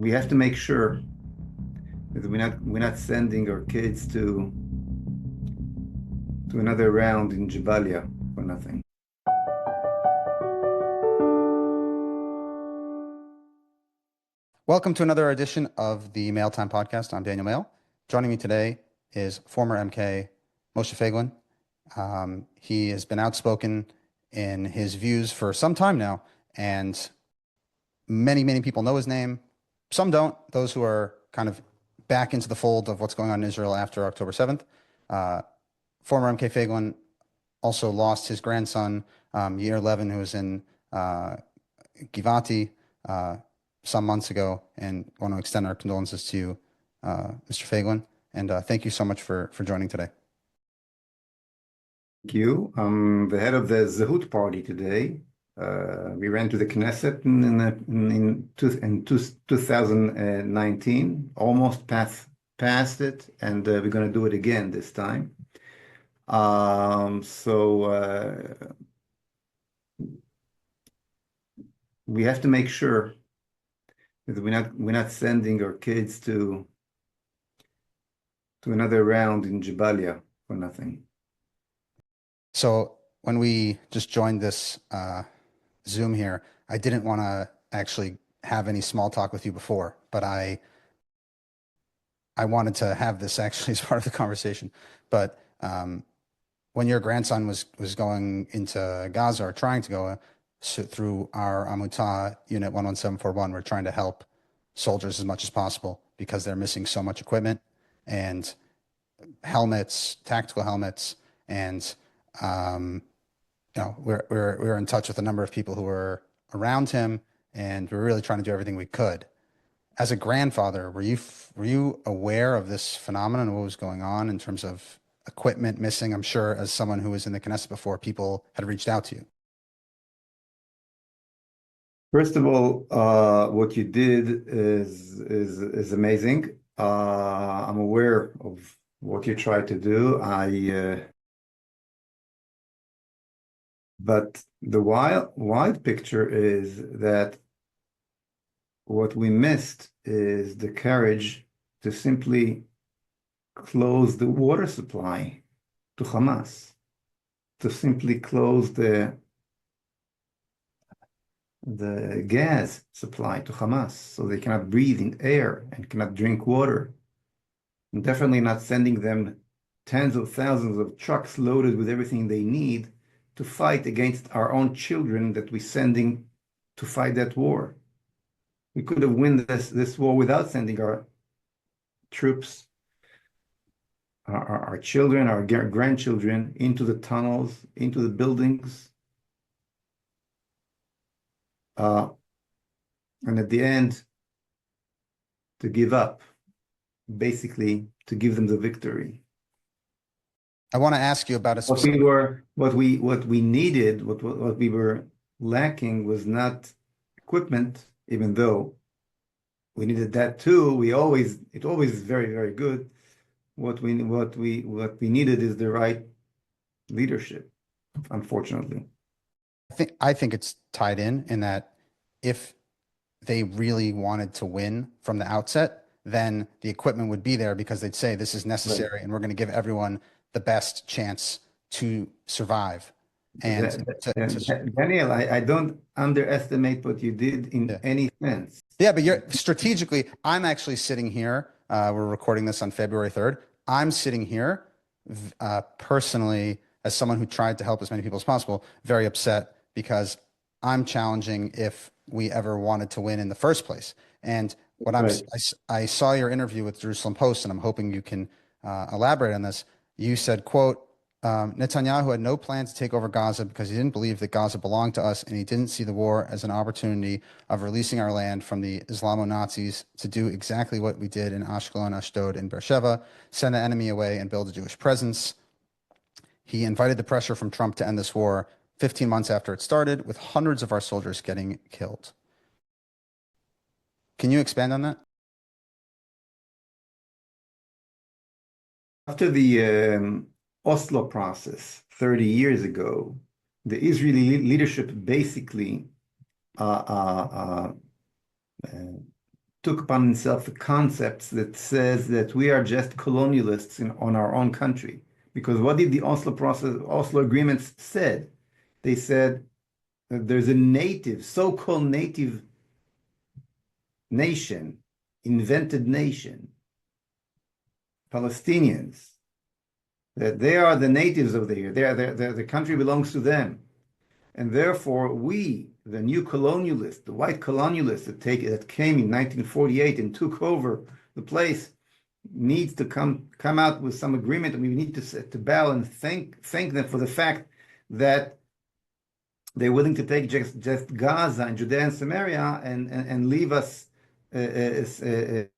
we have to make sure that we're not sending our kids to another round in Jabalia for nothing. Welcome to another edition of the Mail Time Podcast. I'm Daniel Mael. Joining me today is former MK Moshe Feiglin. He has been outspoken in his views for some time now, and many people know his name. Some don't. Those who are kind of back into the fold of what's going on in Israel after October 7th. Former MK Feiglin also lost his grandson, Yair Levin, who was in Givati some months ago, and want to extend our condolences to you, Mr. Feiglin. And thank you so much for joining today. Thank you. I'm the head of the Zehut party today. We ran to the Knesset in 2019, almost passed it, and we're going to do it again this time. We have to make sure that we're not sending our kids to another round in Jabalia for nothing. So when we just joined this Zoom here, I didn't want to actually have any small talk with you before, but I wanted to have this actually as part of the conversation. But when your grandson was going into Gaza, or trying to go through our Amutah Unit 11741, we're trying to help soldiers as much as possible because they're missing so much equipment and helmets, tactical helmets, and we're in touch with a number of people who were around him, and we're really trying to do everything we could. As a grandfather, were you aware of this phenomenon and what was going on in terms of equipment missing? I'm sure, as someone who was in the Knesset before, people had reached out to you. First of all, what you did is amazing. I'm aware of what you tried to do. But the wide picture is that what we missed is the courage to simply close the water supply to Hamas, to simply close the gas supply to Hamas, so they cannot breathe in air and cannot drink water. And definitely not sending them tens of thousands of trucks loaded with everything they need to fight against our own children that we're sending to fight that war. We could have won this war without sending our troops, our children, our grandchildren into the tunnels, into the buildings. And at the end, to give up, basically to give them the victory. I want to ask you about a specific... What we needed, what we were lacking was not equipment, even though we needed that too. It always is very good. What we needed is the right leadership, unfortunately. I think it's tied in that if they really wanted to win from the outset, then the equipment would be there because they'd say this is necessary, right, and we're going to give everyone the best chance to survive. And Daniel, I don't underestimate what you did in any sense. Yeah, but you're strategically, I'm actually sitting here. We're recording this on February 3rd. I'm sitting here personally, as someone who tried to help as many people as possible, very upset because I'm challenging if we ever wanted to win in the first place. And what I saw your interview with Jerusalem Post, and I'm hoping you can elaborate on this. You said, quote, Netanyahu had no plan to take over Gaza because he didn't believe that Gaza belonged to us, and he didn't see the war as an opportunity of releasing our land from the Islamo-Nazis to do exactly what we did in Ashkelon, Ashdod, and Beersheba, send the enemy away and build a Jewish presence. He invited the pressure from Trump to end this war 15 months after it started, with hundreds of our soldiers getting killed. Can you expand on that? After the Oslo process 30 years ago, the Israeli leadership basically took upon himself the concepts that says that we are just colonialists on our own country. Because what did the Oslo agreements said? They said that there's a native, so-called native nation, invented nation, Palestinians, that they are the natives of the country belongs to them. And therefore, we, the new colonialists, the white colonialists that came in 1948 and took over the place, needs to come out with some agreement, and we need to bow and thank them for the fact that they're willing to take just Gaza and Judea and Samaria and leave us the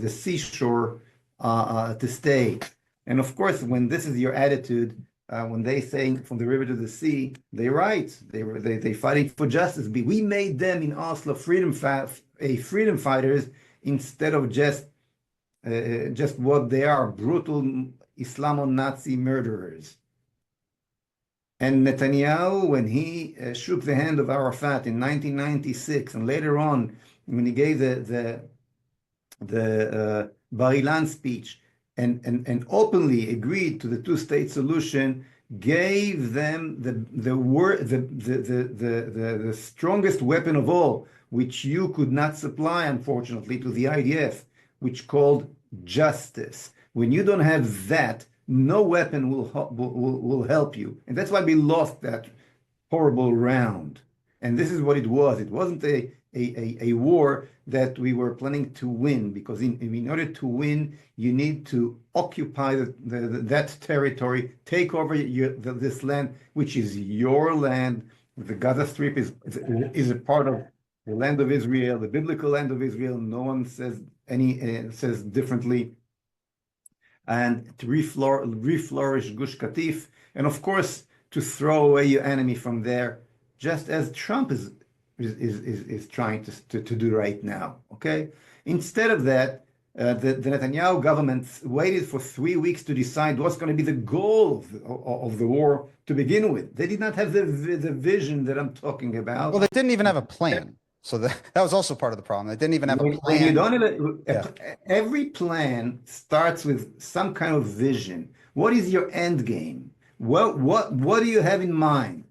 seashore to stay. And of course, when this is your attitude, when they say from the river to the sea, they write, they fighting for justice. We made them in Oslo freedom fighters instead of just what they are, brutal Islamo-Nazi murderers. And Netanyahu, when he shook the hand of Arafat in 1996, and later on, when he gave the Bar Ilan speech and openly agreed to the two-state solution, gave them the strongest weapon of all, which you could not supply, unfortunately, to the IDF, which called justice. When you don't have that, no weapon will help you. And that's why we lost that horrible round. And this is what it was. It wasn't a war that we were planning to win, because in order to win, you need to occupy that territory, take over this land, which is your land. The Gaza Strip is a part of the land of Israel, the biblical land of Israel. No one says says differently. And to reflourish Gush Katif, and of course to throw away your enemy from there, just as Trump is trying to do right now. Okay, instead of that, the Netanyahu government waited for 3 weeks to decide what's going to be the goal of the war to begin with. They did not have the vision that I'm talking about. Well, they didn't even have a plan. So that was also part of the problem. They didn't even have a When plan. you don't every plan starts with some kind of vision. What is your end game? What do you have in mind?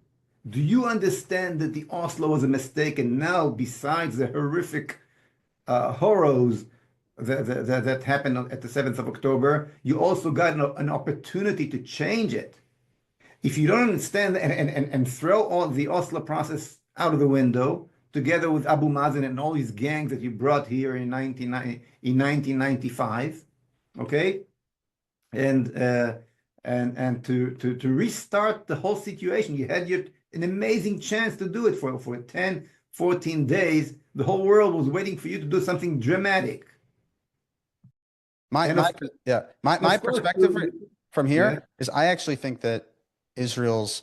Do you understand that the Oslo was a mistake, and now, besides the horrific horrors that happened at the 7th of October, you also got an opportunity to change it? If you don't understand and throw all the Oslo process out of the window, together with Abu Mazen and all his gangs that you brought here in 1995, okay, and to restart the whole situation, you had an amazing chance to do it for 10, 14 days. The whole world was waiting for you to do something dramatic. My perspective from here is I actually think that Israel's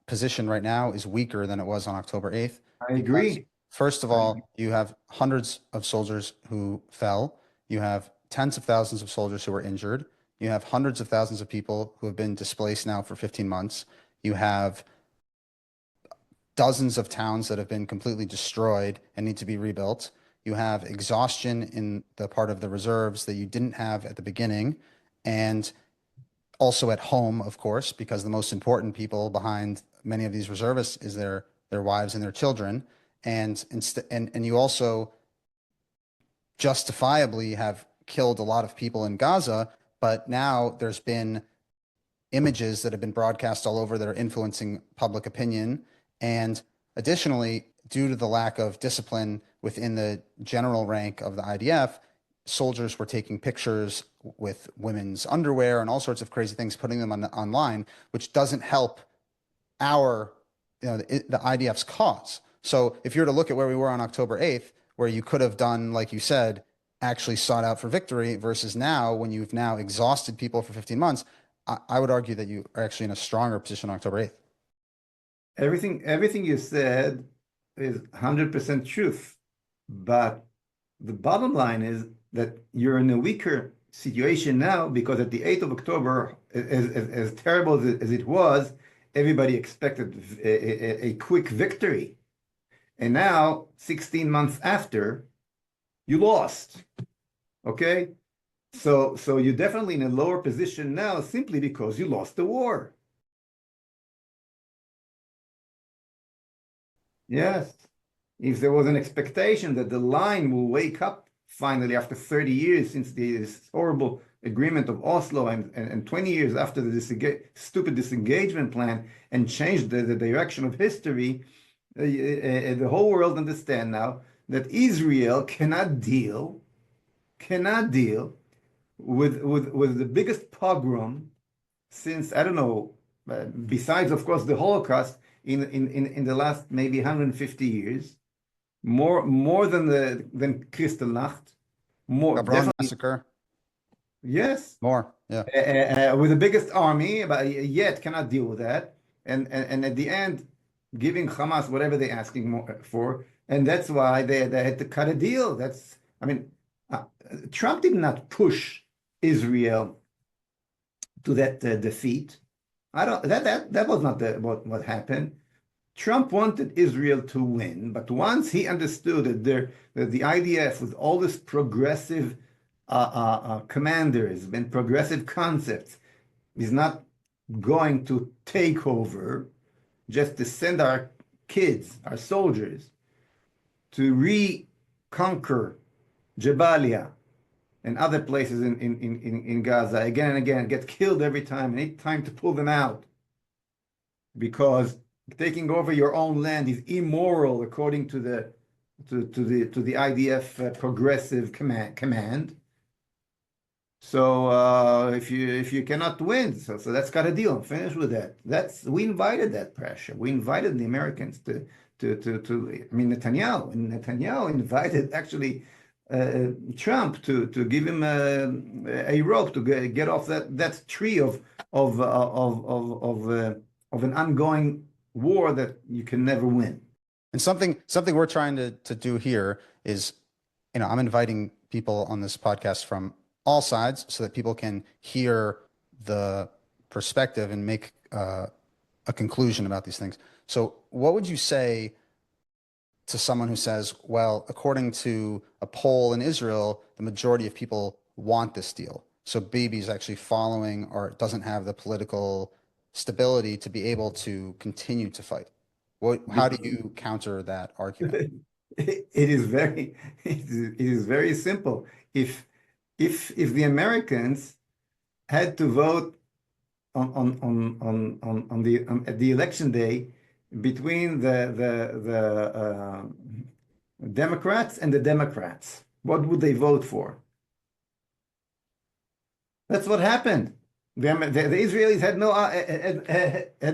position right now is weaker than it was on October 8th. I agree. First of all, you have hundreds of soldiers who fell. You have tens of thousands of soldiers who were injured. You have hundreds of thousands of people who have been displaced now for 15 months. You have dozens of towns that have been completely destroyed and need to be rebuilt. You have exhaustion in the part of the reserves that you didn't have at the beginning, and also at home, of course, because the most important people behind many of these reservists is their wives and their children. And you also justifiably have killed a lot of people in Gaza, but now there's been images that have been broadcast all over that are influencing public opinion. And additionally, due to the lack of discipline within the general rank of the IDF, soldiers were taking pictures with women's underwear and all sorts of crazy things, putting them online, which doesn't help the IDF's cause. So if you're to look at where we were on October 8th, where you could have done, like you said, actually sought out for victory, versus now, when you've now exhausted people for 15 months, I would argue that you are actually in a stronger position on October 8th. Everything you said is 100% truth. But the bottom line is that you're in a weaker situation now, because at the 8th of October, as terrible as it was, everybody expected a quick victory. And now, 16 months after, You lost. Okay? So you're definitely in a lower position now simply because you lost the war. Yes. If there was an expectation that the line will wake up finally after 30 years since this horrible agreement of Oslo and 20 years after the stupid disengagement plan and change the direction of history, the whole world understand now that Israel cannot deal with the biggest pogrom since, I don't know, besides, of course, the Holocaust in the last maybe 150 years, more than Kristallnacht, more Hebron definitely, massacre, yes, more. Yeah. with the biggest army, but yet cannot deal with that, and at the end, giving Hamas whatever they're asking for, and that's why they had to cut a deal. I mean, uh, Trump did not push Israel to that defeat. I don't that was not what happened. Trump wanted Israel to win, but once he understood that the IDF with all this progressive commanders and progressive concepts is not going to take over, just to send our kids, our soldiers, to reconquer Jabalia and other places in Gaza again and again, get killed every time, and need time to pull them out because taking over your own land is immoral according to the IDF progressive command. So if you cannot win, so that's got a deal. I'm finished with that. We invited that pressure. We invited the Americans to I mean Netanyahu, and Netanyahu invited actually Trump to give him a rope to get off that tree of an ongoing war that you can never win. And something we're trying to do here is, I'm inviting people on this podcast from all sides so that people can hear the perspective and make a conclusion about these things. So, what would you say to someone who says, well, according to a poll in Israel, the majority of people want this deal? So, Bibi's actually following or doesn't have the political stability to be able to continue to fight. How do you counter that argument? It is very simple. If the Americans had to vote at the election day between the Democrats and the Democrats, what would they vote for? That's what happened. The Israelis had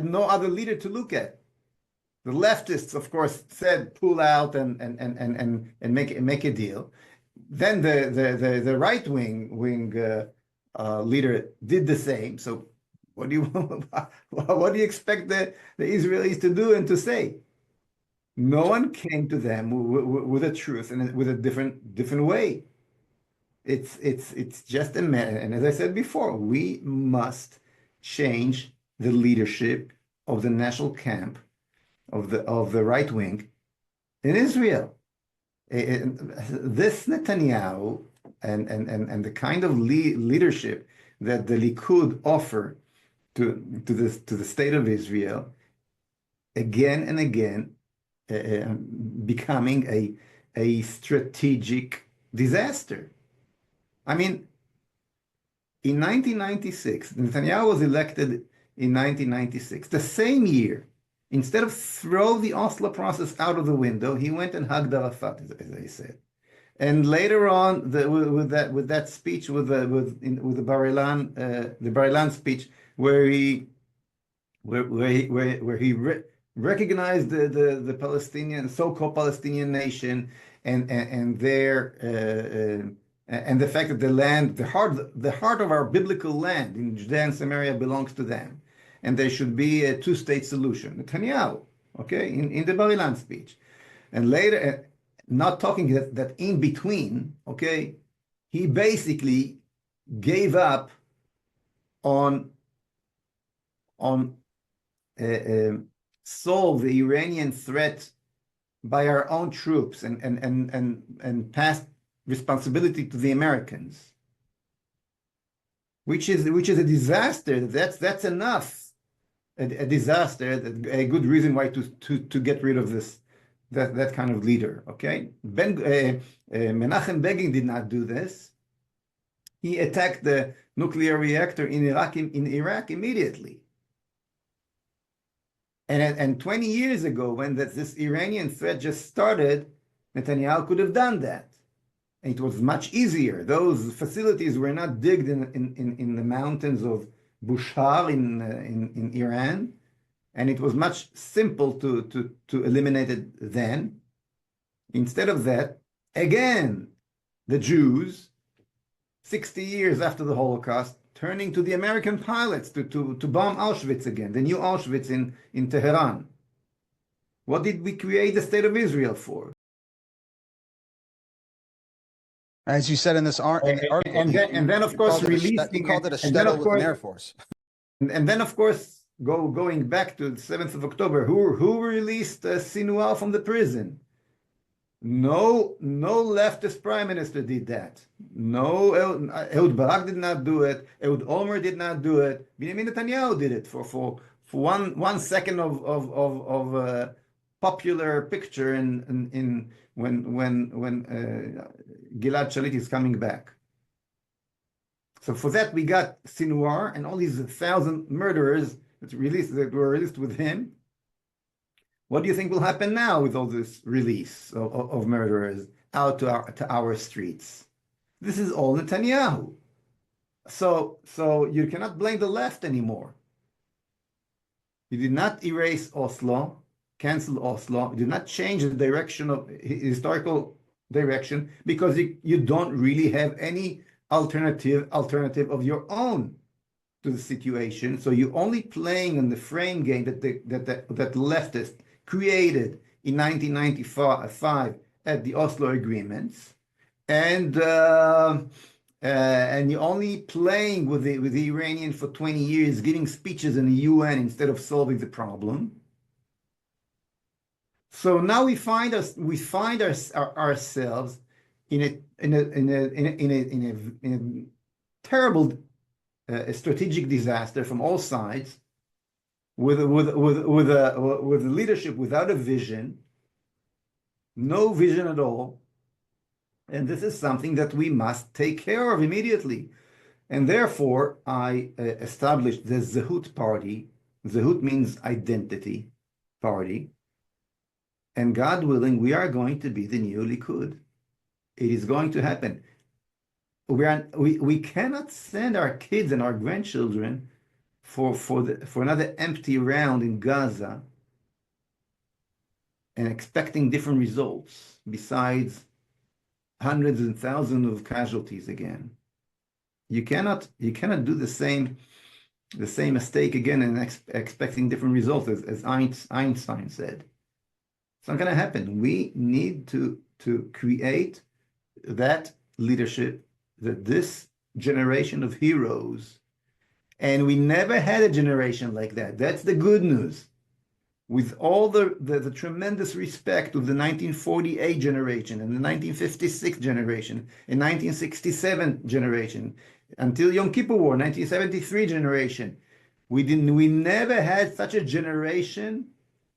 no other leader to look at. The leftists, of course, said pull out and make a deal. Then the right wing leader did the same. So what do you what do you expect the Israelis to do and to say? No one came to them with a truth and with a different way. It's just a matter. And as I said before, we must change the leadership of the national camp of the right wing in Israel. This Netanyahu and the kind of leadership that the Likud offer to the state of Israel again and again, becoming a strategic disaster. I mean, in 1996, Netanyahu was elected in 1996, the same year. Instead of throw the Oslo process out of the window, he went and hugged Arafat, as I said. And later on, with that speech, with the Bar-Ilan speech, where he recognized the Palestinian, so-called Palestinian nation, and the fact that the heart of our biblical land in Judea and Samaria belongs to them, and there should be a two-state solution. Netanyahu, okay, in the Bar-Ilan speech, and later, not talking that in between, okay, he basically gave up on solve the Iranian threat by our own troops and passed responsibility to the Americans, which is a disaster. That's enough. A disaster, a good reason why to get rid of that kind of leader. Okay, Menachem Begin did not do this. He attacked the nuclear reactor in Iraq immediately. And 20 years ago, when this Iranian threat just started, Netanyahu could have done that. And it was much easier. Those facilities were not digged in the mountains of Bushehr in Iran, and it was much simple to eliminate it then. Instead of that, again, the Jews, 60 years after the Holocaust, turning to the American pilots to bomb Auschwitz again, the new Auschwitz in Tehran. What did we create the State of Israel for? As you said in this article, and then of course releasing, you called it a shtetl with an Air Force. And then of course going back to the 7th of October, who released Sinwar from the prison? No leftist prime minister did that. No, Ehud Barak did not do it. Ehud Olmert did not do it. Benjamin Netanyahu did it for 1 second of popular picture in when Gilad Shalit is coming back. So for that we got Sinwar and all these 1,000 murderers that were released with him. What do you think will happen now with all this release of murderers out to our streets? This is all Netanyahu. So you cannot blame the left anymore. He did not erase Oslo, cancel Oslo. He did not change the direction of historical direction because you don't really have any alternative of your own to the situation. So you're only playing on the frame game that leftists created in 1995 at the Oslo agreements, and you're only playing with the Iranian for 20 years, giving speeches in the UN instead of solving the problem. So now we find ourselves in a terrible strategic disaster from all sides, with a leadership without a vision, no vision at all, and this is something that we must take care of immediately. And therefore, I established the Zehut party. Zehut means identity party. And God willing, we are going to be the new Likud. It is going to happen. We cannot send our kids and our grandchildren for another empty round in Gaza and expecting different results besides hundreds and thousands of casualties again. You cannot do the same mistake again and expecting different results, as Einstein said. It's not going to happen. We need to create that leadership, that this generation of heroes, and we never had a generation like that. That's the good news. With all the tremendous respect of the 1948 generation and the 1956 generation and 1967 generation, until Yom Kippur War, 1973 generation, we never had such a generation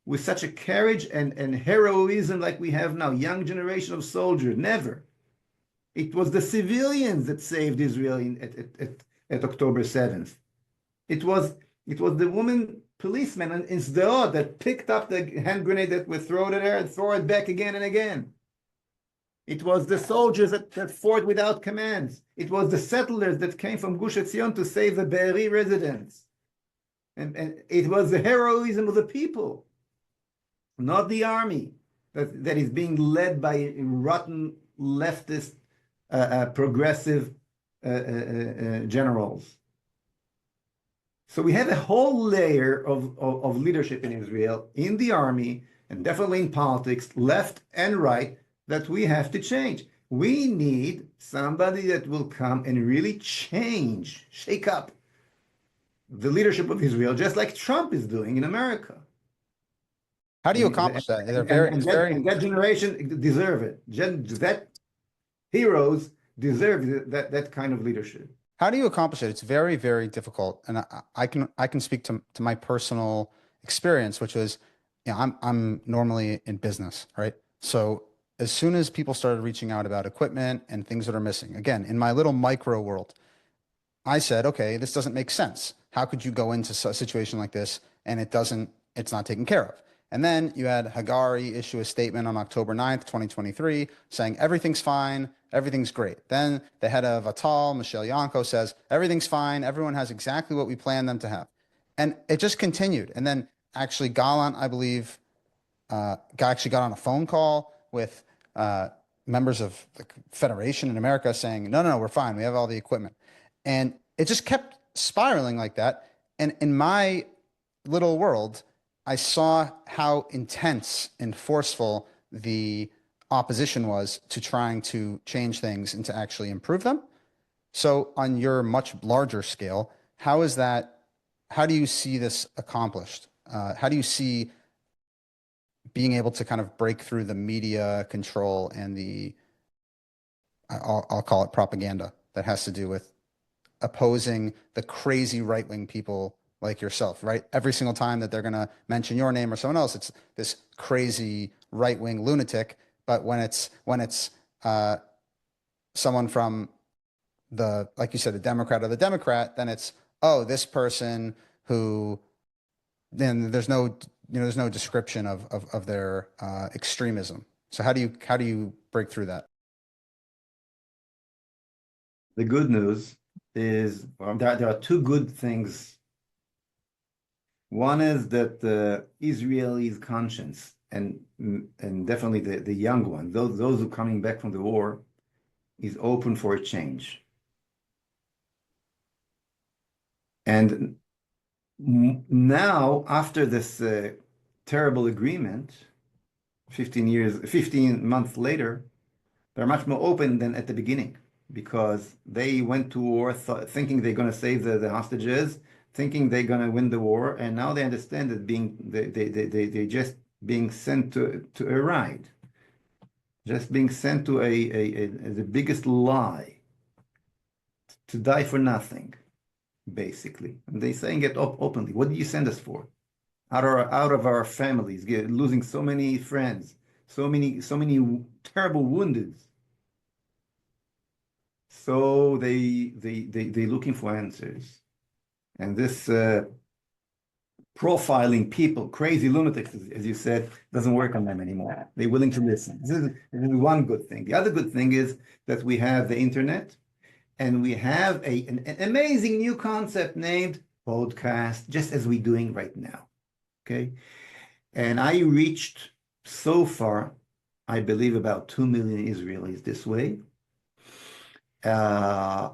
with such a courage and heroism like we have now. Young generation of soldiers, never. It was the civilians that saved Israel at October 7th. It was the woman policemen in Sderot that picked up the hand grenade that was thrown at her and throw it back again and again. It was the soldiers that fought without commands. It was the settlers that came from Gush Etzion to save the Be'eri residents. And it was the heroism of the people, not the army that is being led by rotten leftist progressive generals. So we have a whole layer of leadership in Israel, in the army, and definitely in politics, left and right, that we have to change. We need somebody that will come and really change, shake up the leadership of Israel, just like Trump is doing in America. How do you accomplish that? And that generation deserve it. heroes deserve that kind of leadership. How do you accomplish it? It's very, very difficult. And I can speak to my personal experience, which was, I'm normally in business, right? So as soon as people started reaching out about equipment and things that are missing, again, in my little micro world, I said, okay, this doesn't make sense. How could you go into a situation like this and it's not taken care of? And then you had Hagari issue a statement on October 9th, 2023, saying everything's fine, everything's great. Then the head of Atal, Michelle Yanko, says everything's fine, everyone has exactly what we planned them to have. And it just continued. And then actually Gallant, I believe, actually got on a phone call with members of the Federation in America saying, no, no, no, we're fine. We have all the equipment. And it just kept spiraling like that. And in my little world, I saw how intense and forceful the opposition was to trying to change things and to actually improve them. So, on your much larger scale, how is that? How do you see this accomplished? How do you see being able to kind of break through the media control and I'll call it propaganda that has to do with opposing the crazy right-wing people like yourself, right? Every single time that they're going to mention your name or someone else, it's this crazy right-wing lunatic. But when it's someone from like you said, a Democrat or the Democrat, then it's, oh, this person who, then there's no description of their extremism. So how do you break through that? The good news is there are two good things. One is that the Israelis' conscience and definitely the young ones, those who are coming back from the war, is open for a change. And now, after this terrible agreement, 15 months later, they're much more open than at the beginning because they went to war thinking they're going to save the hostages, thinking they're going to win the war, and now they understand that they just being sent to a ride, just being sent to the biggest lie, to die for nothing, basically. And they're saying it openly. What did you send us for? Out of our families, losing so many friends, so many terrible wounded. So they looking for answers, and this profiling people, crazy lunatics, as you said, doesn't work on them anymore. They're willing to listen. This is one good thing. The other good thing is that we have the internet, and we have an amazing new concept named podcast, just as we're doing right now. Okay, and I reached so far, I believe, about 2 million Israelis this way. Uh,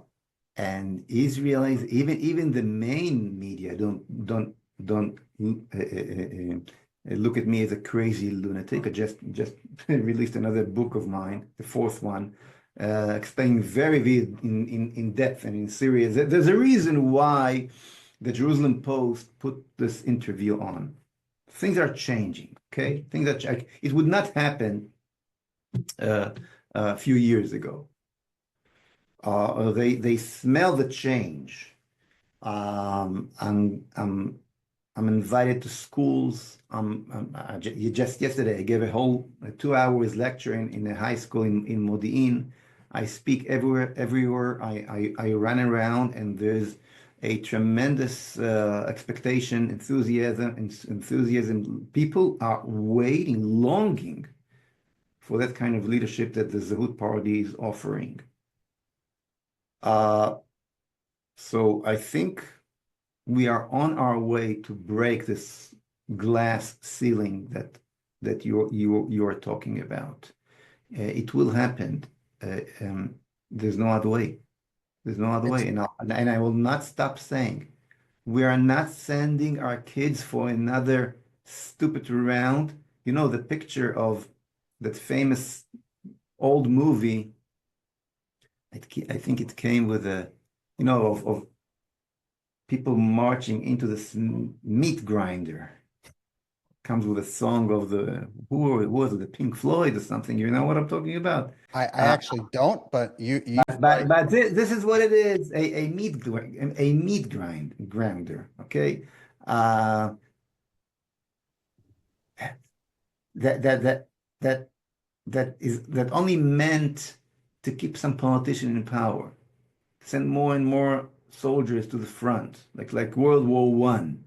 and Israelis, even the main media, don't look at me as a crazy lunatic. I just released another book of mine, the fourth one, explaining very in depth and in serious. There's a reason why the Jerusalem Post put this interview on. Things are changing. Okay, it would not happen a few years ago. They smell the change. I'm invited to schools. Just yesterday, I gave a whole 2 hours lecture in a high school in Modi'in. I speak everywhere. I run around, and there's a tremendous expectation, enthusiasm. People are waiting, longing for that kind of leadership that the Zehut Party is offering. So I think we are on our way to break this glass ceiling that you're talking about. It will happen. There's no other way. There's no other It's way. And I will not stop saying we are not sending our kids for another stupid round. You know, the picture of that famous old movie. I think it came with of people marching into this meat grinder. comes with a song of the who was it, the Pink Floyd or something. You know what I'm talking about? I actually don't, but you But this is what it is, a meat grinder, okay? Uh, that that that that that only meant to keep some politician in power, send more and more soldiers to the front, like World War One.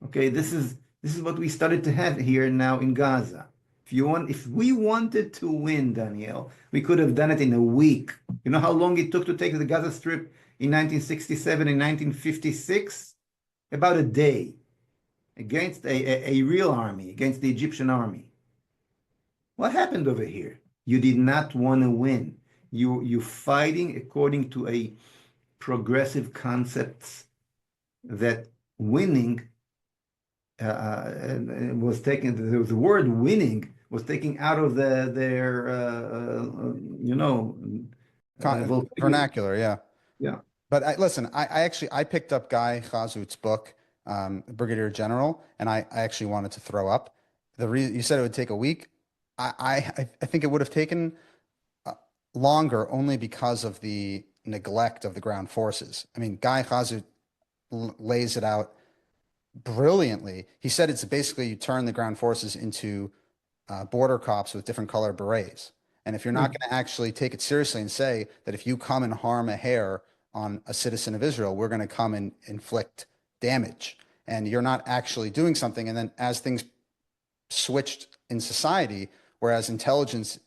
Okay, this is what we started to have here now in Gaza. If we wanted to win, Daniel, we could have done it in a week. You know how long it took to take the Gaza Strip in 1967 and 1956? About a day against a real army, against the Egyptian army. What happened over here? You did not want to win. You fighting according to a progressive concepts that winning was taken. The word winning was taken out of their vocabulary. vernacular, yeah. Yeah. But listen, I actually I picked up Guy Chazut's book, Brigadier General, and I actually wanted to throw up. The reason you said it would take a week, I think it would have taken uh, longer only because of the neglect of the ground forces. I mean, Guy Chazut lays it out brilliantly. He said it's basically you turn the ground forces into border cops with different color berets. And if you're not Hmm. going to actually take it seriously and say that if you come and harm a hair on a citizen of Israel, we're going to come and inflict damage, and you're not actually doing something. And then as things switched in society, whereas intelligence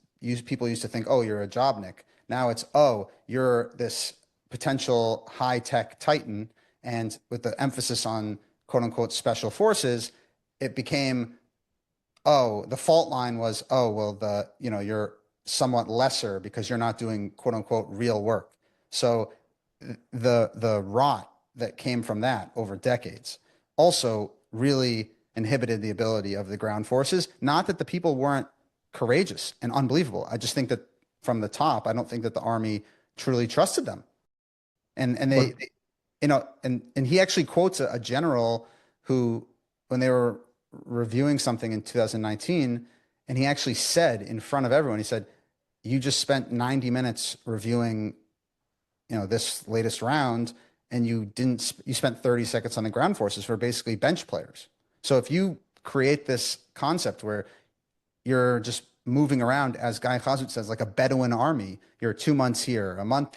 people used to think, oh, you're a jobnik. Now it's, oh, you're this potential high tech titan. And with the emphasis on quote unquote special forces, it became, oh, the fault line was, oh, well, you're somewhat lesser because you're not doing quote unquote real work. So the rot that came from that over decades also really inhibited the ability of the ground forces. Not that the people weren't courageous and unbelievable. I just think that from the top, I don't think that the army truly trusted them. And But and he actually quotes a general who, when they were reviewing something in 2019, and he actually said in front of everyone, he said, "You just spent 90 minutes reviewing, this latest round, and you spent 30 seconds on the ground forces for basically bench players. So if you create this concept where you're just moving around, as Guy Chazut says, like a Bedouin army. You're 2 months here, a month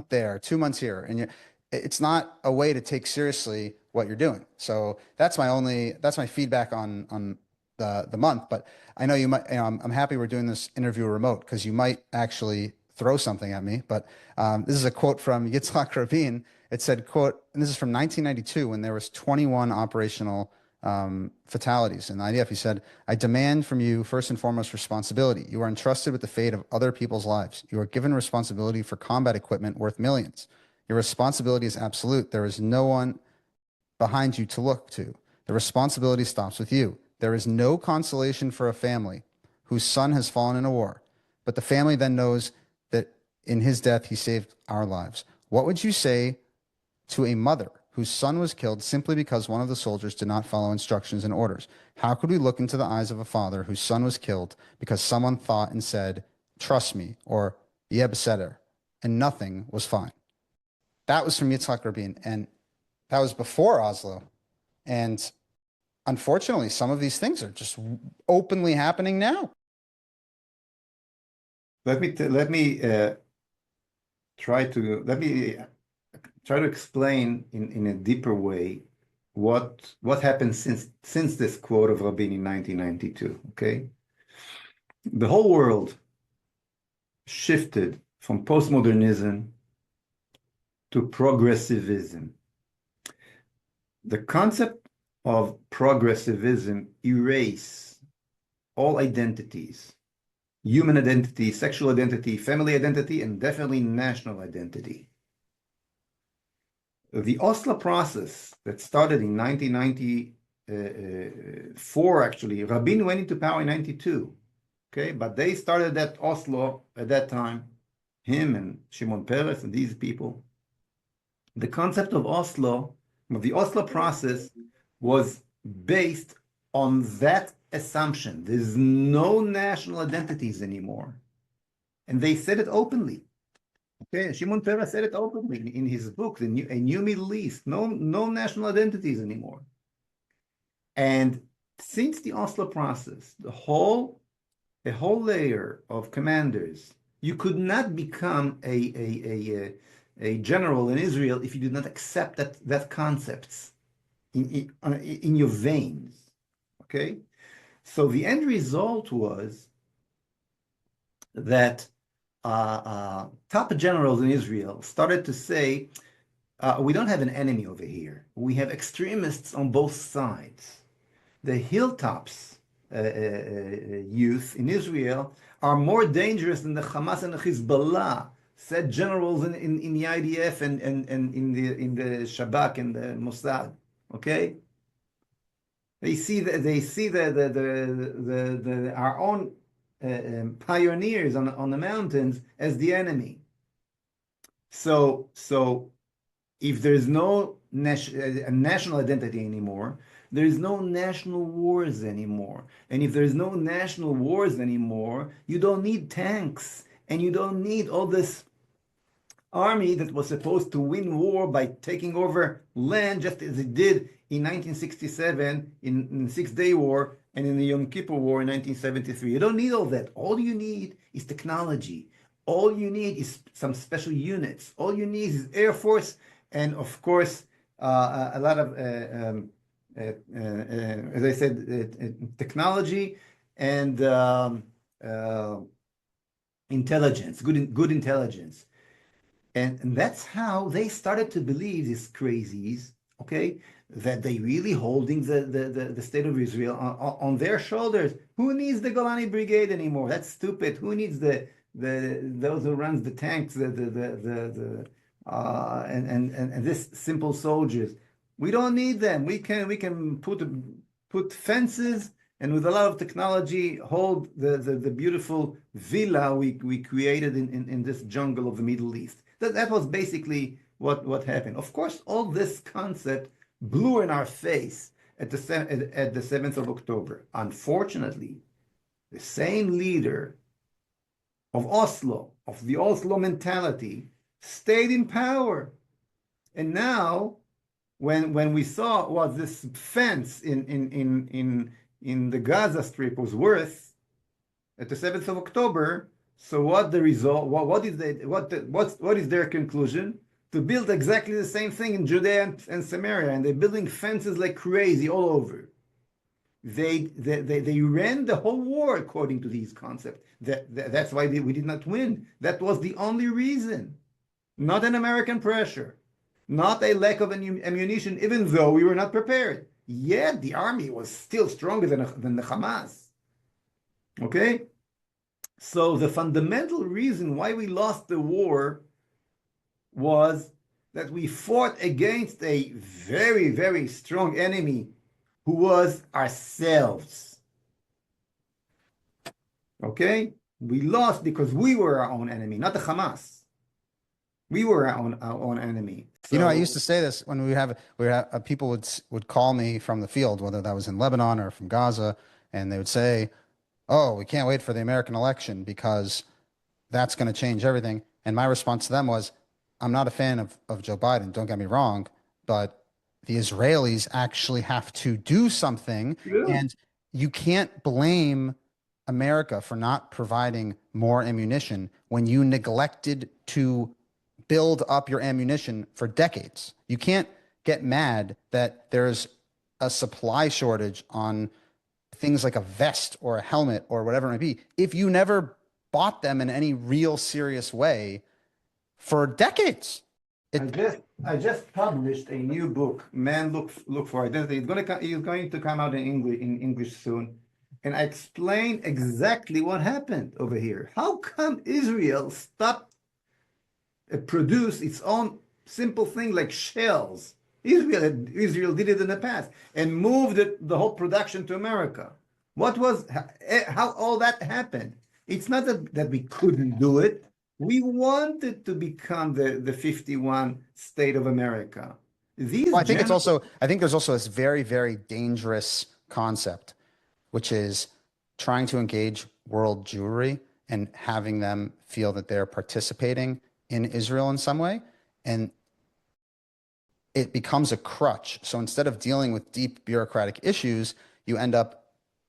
there, 2 months here, and it's not a way to take seriously what you're doing. So that's my feedback on the month. But I know you might, I'm happy we're doing this interview remote because you might actually throw something at me. But this is a quote from Yitzhak Rabin. It said, quote, and this is from 1992 when there was 21 operational fatalities in the IDF. He said, I demand from you, first and foremost, responsibility. You are entrusted with the fate of other people's lives. You are given responsibility for combat equipment worth millions. Your responsibility is absolute. There is no one behind you to look to. The responsibility stops with you. There is no consolation for a family whose son has fallen in a war, but the family then knows that in his death he saved our lives. What would you say to a mother whose son was killed simply because one of the soldiers did not follow instructions and orders? How could we look into the eyes of a father whose son was killed because someone thought and said, trust me, or yeah, beseder, and nothing was fine? That was from Yitzhak Rabin, and that was before Oslo. And unfortunately, some of these things are just openly happening now. let me try to explain in a deeper way what happened since this quote of Rabin in 1992. Okay, the whole world shifted from postmodernism to progressivism. The concept of progressivism erase all identities, human identity, sexual identity, family identity, and definitely national identity. The Oslo process that started in 1994, actually, Rabin went into power in 92. Okay, but they started that Oslo at that time, him and Shimon Peres and these people. The concept of the Oslo process was based on that assumption. There's no national identities anymore. And they said it openly. Okay, Shimon Peres said it openly in his book, A New Middle East. No national identities anymore. And since the Oslo process, a whole layer of commanders, you could not become a general in Israel if you did not accept that concepts in your veins. Okay, so the end result was that top generals in Israel started to say, we don't have an enemy over here. We have extremists on both sides. The hilltops youth in Israel are more dangerous than the Hamas and the Hezbollah, said generals in the IDF and in the Shabak and the Mossad. Okay, they see our own pioneers on the mountains as the enemy. So if there's no national identity anymore, there's no national wars anymore. And if there's no national wars anymore, you don't need tanks and you don't need all this army that was supposed to win war by taking over land, just as it did in 1967 in the Six-Day War and in the Yom Kippur War in 1973. You don't need all that. All you need is technology. All you need is some special units. All you need is Air Force and, of course, a lot of, as I said, technology and intelligence, good intelligence. And that's how they started to believe, these crazies, okay, that they really holding the state of Israel on their shoulders. Who needs the Golani Brigade anymore? That's stupid. Who needs those who runs the tanks, and this simple soldiers? We don't need them. We can put fences and with a lot of technology hold the beautiful villa we created in this jungle of the Middle East. That was basically what happened. Of course, all this concept blew in our face at the 7th of October. Unfortunately, the same leader of Oslo, of the Oslo mentality, stayed in power. And now, when we saw what this fence in the Gaza Strip was worth at the 7th of October, so what the result? What is their conclusion? To build exactly the same thing in Judea and Samaria, and they're building fences like crazy all over. They ran the whole war according to these concepts. That's why we did not win. That was the only reason, not an American pressure, not a lack of ammunition, even though we were not prepared. Yet the army was still stronger than the Hamas. Okay. So the fundamental reason why we lost the war was that we fought against a very, very strong enemy who was ourselves. Okay? We lost because we were our own enemy, not the Hamas. We were our own enemy. So, you know, I used to say this when we have people would call me from the field, whether that was in Lebanon or from Gaza, and they would say, "Oh, we can't wait for the American election because that's going to change everything." And my response to them was, I'm not a fan of Joe Biden, don't get me wrong, but the Israelis actually have to do something. yeah. And you can't blame America for not providing more ammunition when you neglected to build up your ammunition for decades. You can't get mad that there's a supply shortage on things like a vest or a helmet or whatever it might be if you never bought them in any real serious way for decades. I just published a new book. Man, look for it. It's going to come out in English soon, and I explain exactly what happened over here. How come Israel stopped produce its own simple thing like shells? Israel did it in the past and moved the whole production to America. How all that happened? It's not that we couldn't do it. We wanted to become the 51 state of America. Well, I think there's also this very, very dangerous concept, which is trying to engage world Jewry and having them feel that they're participating in Israel in some way. And it becomes a crutch. So instead of dealing with deep bureaucratic issues, you end up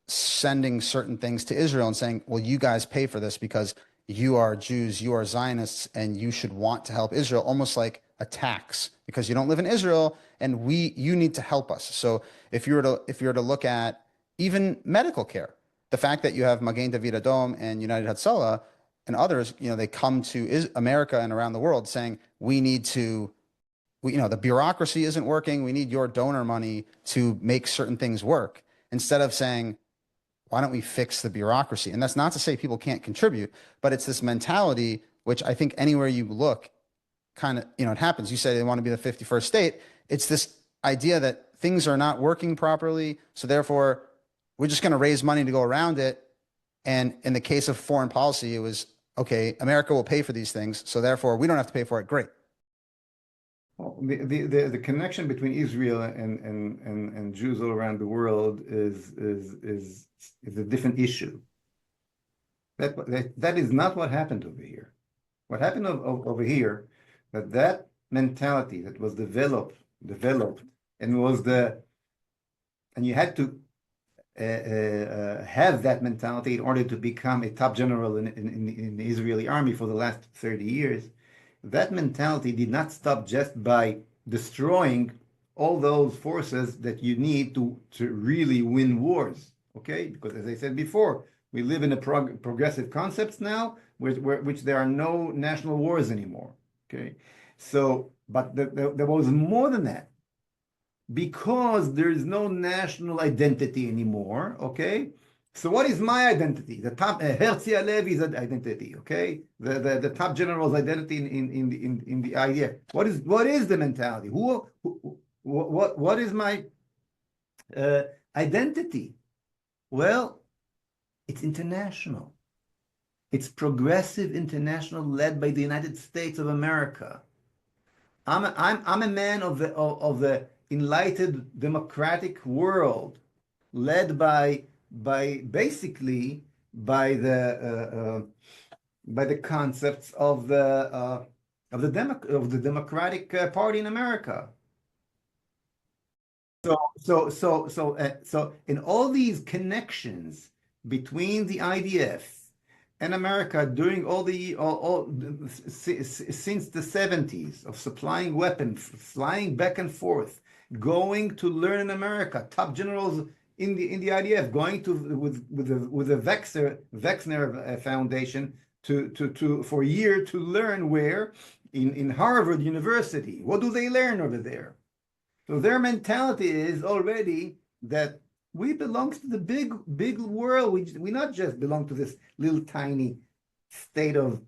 sending certain things to Israel and saying, well, you guys pay for this because you are Jews, you are Zionists, and you should want to help Israel, almost like a tax because you don't live in Israel and you need to help us. So if you were to look at even medical care, the fact that you have Magen David Adom and United Hatzalah and others, they come to America and around the world saying, we need to the bureaucracy isn't working. We need your donor money to make certain things work instead of saying, why don't we fix the bureaucracy? And that's not to say people can't contribute, but it's this mentality, which I think anywhere you look, kind of, it happens. You say they want to be the 51st state. It's this idea that things are not working properly. So therefore, we're just going to raise money to go around it. And in the case of foreign policy, it was, okay, America will pay for these things. So therefore, we don't have to pay for it. Great. Well, the connection between Israel and Jews all around the world is a different issue. That is not what happened over here. What happened over here, that mentality that was developed, and you had to have that mentality in order to become a top general in the Israeli army for the last 30 years. That mentality did not stop just by destroying all those forces that you need to really win wars. Okay, because as I said before, we live in a progressive concepts now, which there are no national wars anymore. Okay, so but there was more than that because there is no national identity anymore. Okay, so what is my identity? The top Herzi Halevi's identity, okay? The top general's identity in the idea. What is the mentality? What is my identity? Well, it's international. It's progressive international, led by the United States of America. I'm a man of the enlightened democratic world, led basically by the concepts of the Democratic Party in America. So in all these connections between the IDF and America during since the 70s of supplying weapons, flying back and forth, going to learn in America, top generals in the IDF, going to with the Wexner Foundation for a year to learn where in Harvard University. What do they learn over there? So their mentality is already that we belong to the big world. We not just belong to this little tiny state of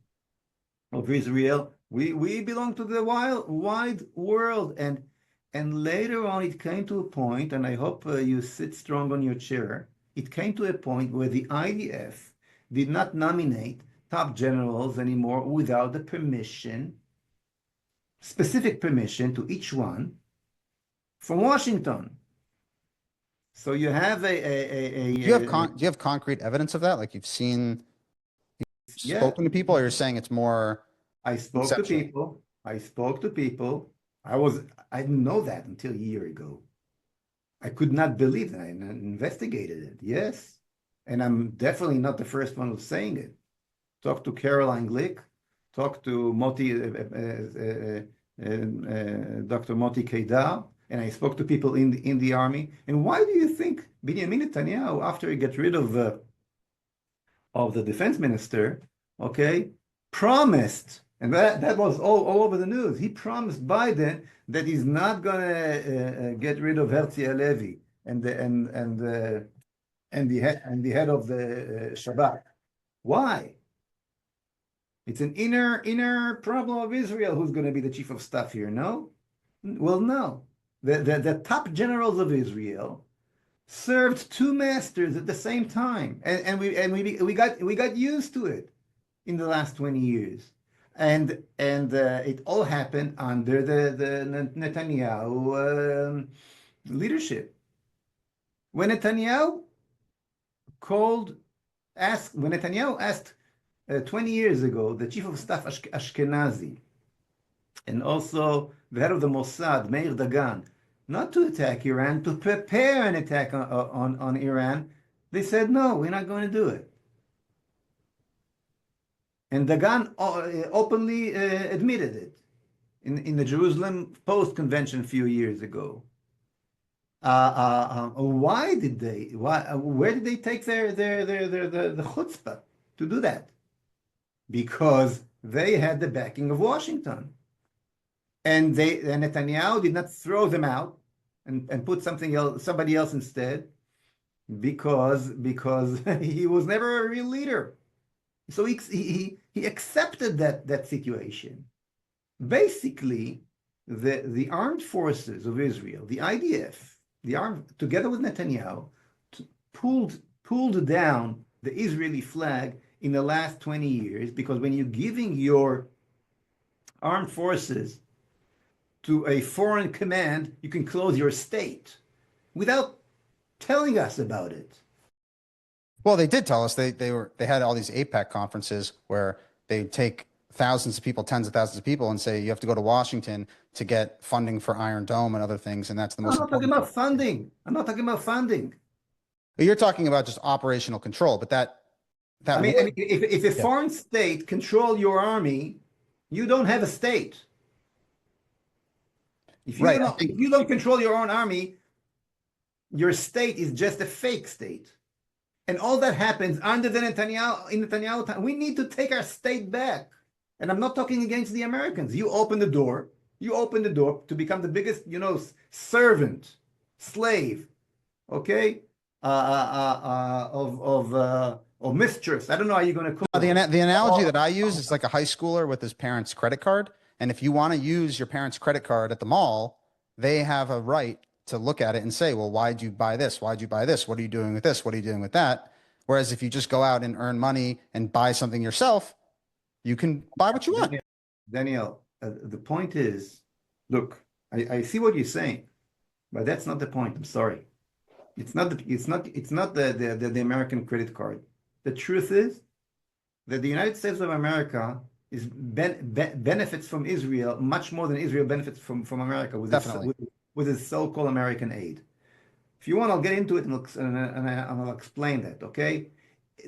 Israel. We belong to the wide world. And later on, it came to a point, and I hope you sit strong on your chair. It came to a point where the IDF did not nominate top generals anymore without the permission, specific permission to each one from Washington. So you have Do you have concrete evidence of that? Like you've spoken to people, or you're saying it's more I spoke to conceptual? people. I spoke to people. I didn't know that until a year ago. I could not believe that. I investigated it. Yes. And I'm definitely not the first one who's saying it. Talk to Caroline Glick, talk to Dr. Moti Kedar, and I spoke to people in the army. And why do you think Benjamin Netanyahu, after he gets rid of the defense minister, okay, promised, and that was all over the news. He promised Biden that he's not going to get rid of Herzi Halevi and the head of the Shabak. Why? It's an inner problem of Israel. Who's going to be the chief of staff here? No. Well, no. The top generals of Israel served two masters at the same time, and we got used to it in the last 20 years, and it all happened under the Netanyahu leadership. When Netanyahu called, when Netanyahu asked 20 years ago, the chief of staff Ashkenazi, and also the head of the Mossad, Meir Dagan, not to attack Iran, to prepare an attack on Iran, they said, no, we're not going to do it. And Dagan openly admitted it in the Jerusalem Post convention a few years ago. Why did they? Where did they take the chutzpah to do that? Because they had the backing of Washington, and Netanyahu did not throw them out and put somebody else instead, because he was never a real leader. So he accepted that situation. Basically, the armed forces of Israel, the IDF, together with Netanyahu, pulled down the Israeli flag in the last 20 years, because when you're giving your armed forces to a foreign command, you can close your state without telling us about it. Well, they did tell us they had all these APEC conferences where they take thousands of people, tens of thousands of people, and say you have to go to Washington to get funding for Iron Dome and other things, and that's the most I'm not talking important about funding. I'm not talking about funding. But you're talking about just operational control, but that I mean, would, if a yeah. foreign state control your army, you don't have a state. If Right. you don't control your own army, your state is just a fake state. And all that happens under the Netanyahu time. We need to take our state back. And I'm not talking against the Americans. You open the door to become the biggest, servant, slave, okay, of mistress. I don't know how you're going to call The it. analogy that I use is like a high schooler with his parents' credit card. And if you want to use your parents' credit card at the mall, they have a right to look at it and say, well, why'd you buy this? Why'd you buy this? What are you doing with this? What are you doing with that? Whereas if you just go out and earn money and buy something yourself, you can buy what you want. Daniel, the point is, look, I see what you're saying, but that's not the point. I'm sorry. It's not the American credit card. The truth is that the United States of America benefits from Israel much more than Israel benefits from America with its so-called American aid. If you want, I'll get into it and I'll explain that, okay?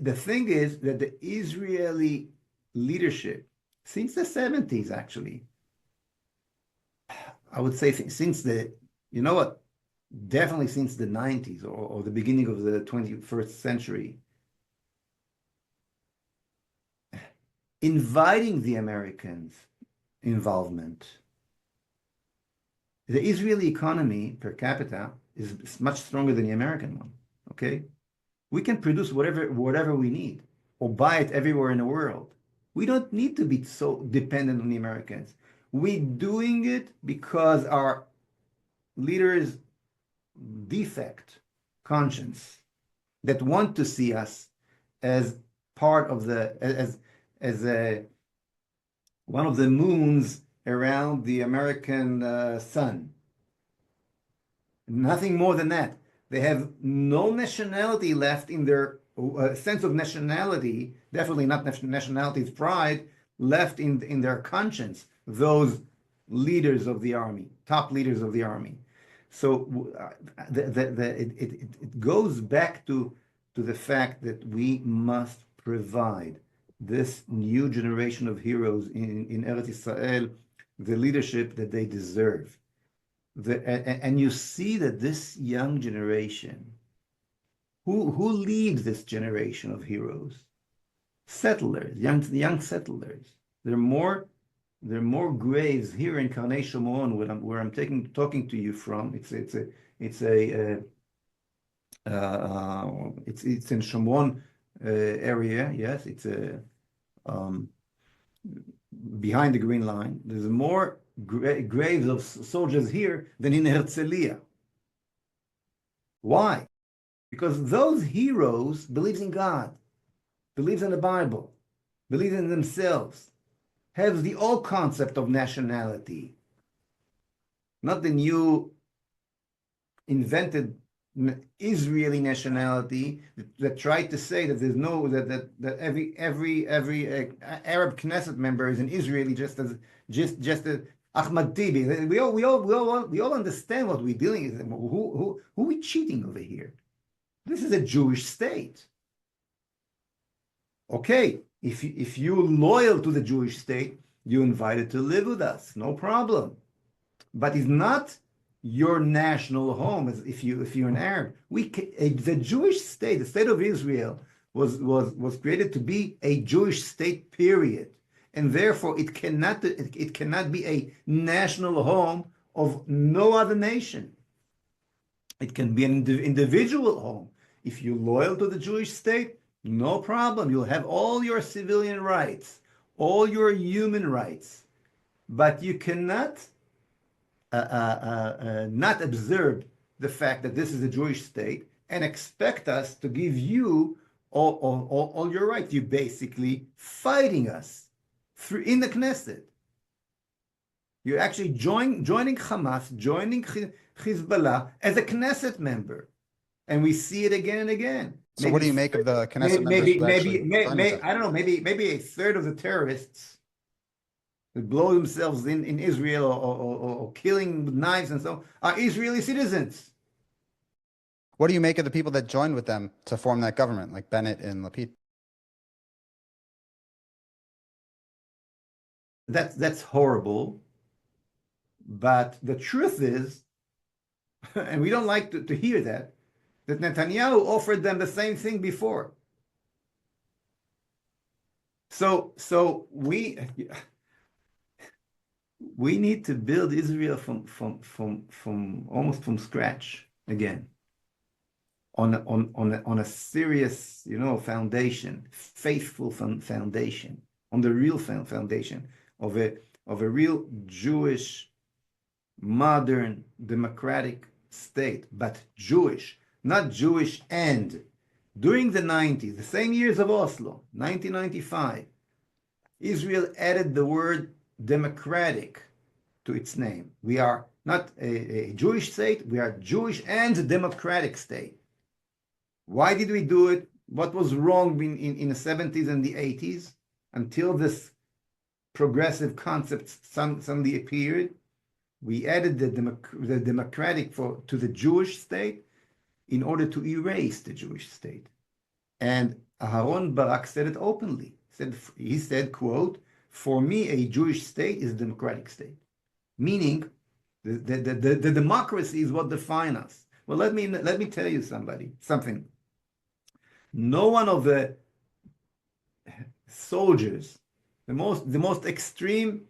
The thing is that the Israeli leadership, since the 70s, actually, I would say definitely since the 90s or the beginning of the 21st century, inviting the Americans' involvement. The Israeli economy per capita is much stronger than the American one, okay? We can produce whatever we need or buy it everywhere in the world. We don't need to be so dependent on the Americans. We're doing it because our leaders' defect conscience that want to see us as part of one of the moons around the American sun. Nothing more than that. They have no nationality left in their sense of nationality, definitely not nationality's pride, left in their conscience, those leaders of the army, top leaders of the army. So it goes back to the fact that we must provide this new generation of heroes in Eretz Israel the leadership that they deserve. And you see that this young generation, who leads this generation of heroes? Settlers, young settlers. There are more graves here in Karnei Shomron, where I'm talking to you from. It's in Shomron area. Yes, it's behind the Green Line. There's more graves of soldiers here than in Herzliya. Why? Because those heroes believes in God, believes in the Bible, believes in themselves, have the old concept of nationality, not the new invented Israeli nationality that tried to say that there's no that every Arab Knesset member is an Israeli just as Ahmad Tibi. We all understand what we're dealing with. Who are we cheating over here? This is a Jewish state. Okay, if you're loyal to the Jewish state, you're invited to live with us, no problem. But it's not your national home as if you're an Arab. The Jewish state, the state of Israel, was created to be a Jewish state, period, and therefore it cannot be a national home of no other nation. It can be an individual home. If you're loyal to the Jewish state, no problem. You'll have all your civilian rights, all your human rights, but you cannot not observe the fact that this is a Jewish state and expect us to give you all your rights. You're basically fighting us in the Knesset. You're actually joining Hamas, joining Hezbollah as a Knesset member. And we see it again and again. So what do you make of the Knesset members who actually joined with them? I don't know, maybe a third of the terrorists that blow themselves in Israel or killing with knives and so are Israeli citizens. What do you make of the people that joined with them to form that government, like Bennett and Lapid? That's horrible. But the truth is, and we don't like to hear that Netanyahu offered them the same thing before. So we need to build Israel from almost from scratch again, on a serious, foundation, faithful foundation, on the real foundation of a real Jewish, modern, democratic state, but Jewish, not Jewish and. During the 90s, the same years of Oslo, 1995, Israel added the word democratic to its name. We are not a Jewish state, we are Jewish and democratic state. Why did we do it? What was wrong in the 70s and the 80s until this progressive concept suddenly appeared? We added the democratic to the Jewish state in order to erase the Jewish state. And Aharon Barak said it openly. He said, quote, "For me, a Jewish state is a democratic state." Meaning, the democracy is what defines us. Well, let me tell you something. No one of the soldiers, the most extreme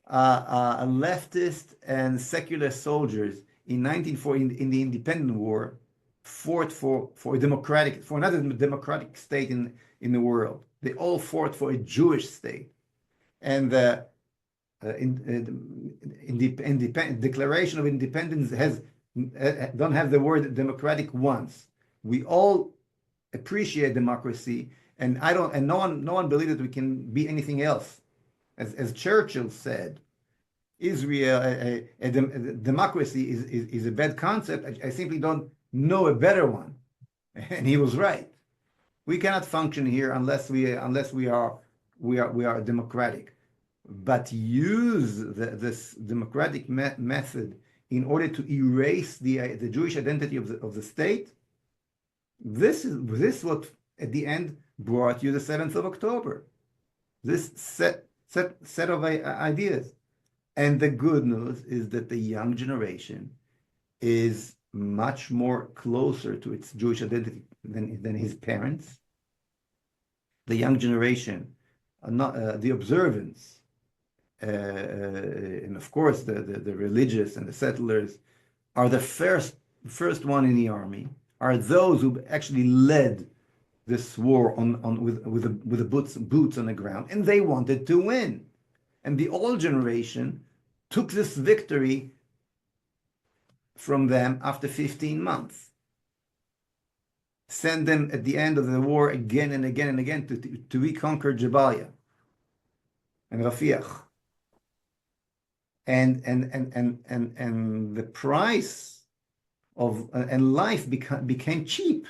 leftist and secular soldiers in 1940 in the Independent War fought for another democratic state in the world. They all fought for a Jewish state, and the Declaration of Independence don't have the word democratic once. We all appreciate democracy, and no one believes that we can be anything else. As Churchill said, Israel, a democracy is a bad concept. I simply don't know a better one, and he was right. We cannot function here unless we are democratic. But use this democratic method in order to erase the Jewish identity of the state. This is what at the end brought you the 7th of October. This set of ideas. And the good news is that the young generation is much more closer to its Jewish identity than his parents. The young generation, the observance, and of course the religious and the settlers are the first one in the army, are those who actually led this war with the boots on the ground, and they wanted to win. And the old generation took this victory from them after 15 months. Sent them at the end of the war again and again and again to reconquer Jabalia and Rafiach. And the price and life became cheap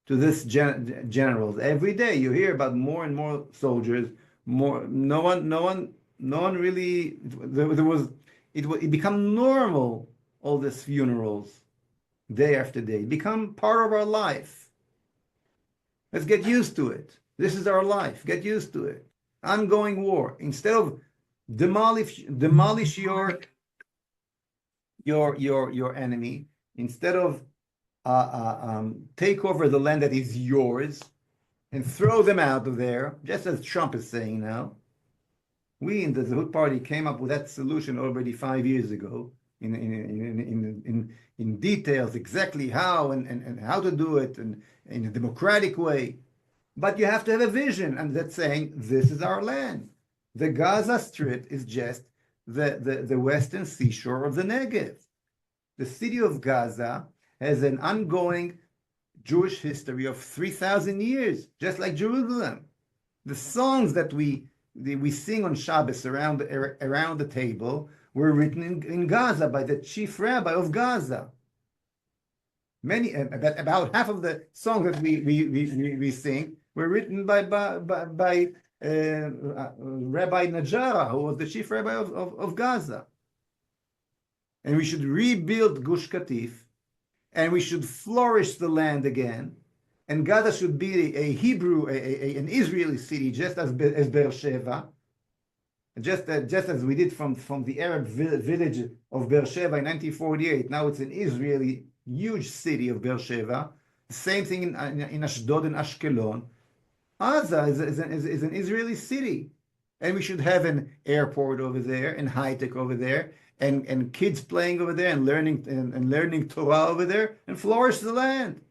to this generals. Every day you hear about more and more soldiers. More, no one really. There was it become normal. All these funerals, day after day, become part of our life. Let's get used to it. This is our life. Get used to it. Ongoing war. Instead of demolish your enemy, instead of take over the land that is yours and throw them out of there, just as Trump is saying now. We in the Zehut Party came up with that solution already 5 years ago in details, exactly how and how to do it and in a democratic way. But you have to have a vision, and that's saying this is our land. The Gaza Strip is just the western seashore of the Negev. The city of Gaza has an ongoing Jewish history of 3,000 years, just like Jerusalem. The songs that we sing on Shabbos around the table were written in Gaza by the chief rabbi of Gaza. Many about half of the songs that we sing were written by Rabbi Najara, who was the chief rabbi of Gaza. And we should rebuild Gush Katif, and we should flourish the land again. And Gaza should be a Hebrew, an Israeli city, just as Beersheba, just as we did from the Arab village of Beersheba in 1948. Now it's an Israeli huge city of Beersheba. The same thing in Ashdod and Ashkelon. Gaza is an Israeli city, and we should have an airport over there and high tech over there, and kids playing over there and learning Torah over there, and flourish the land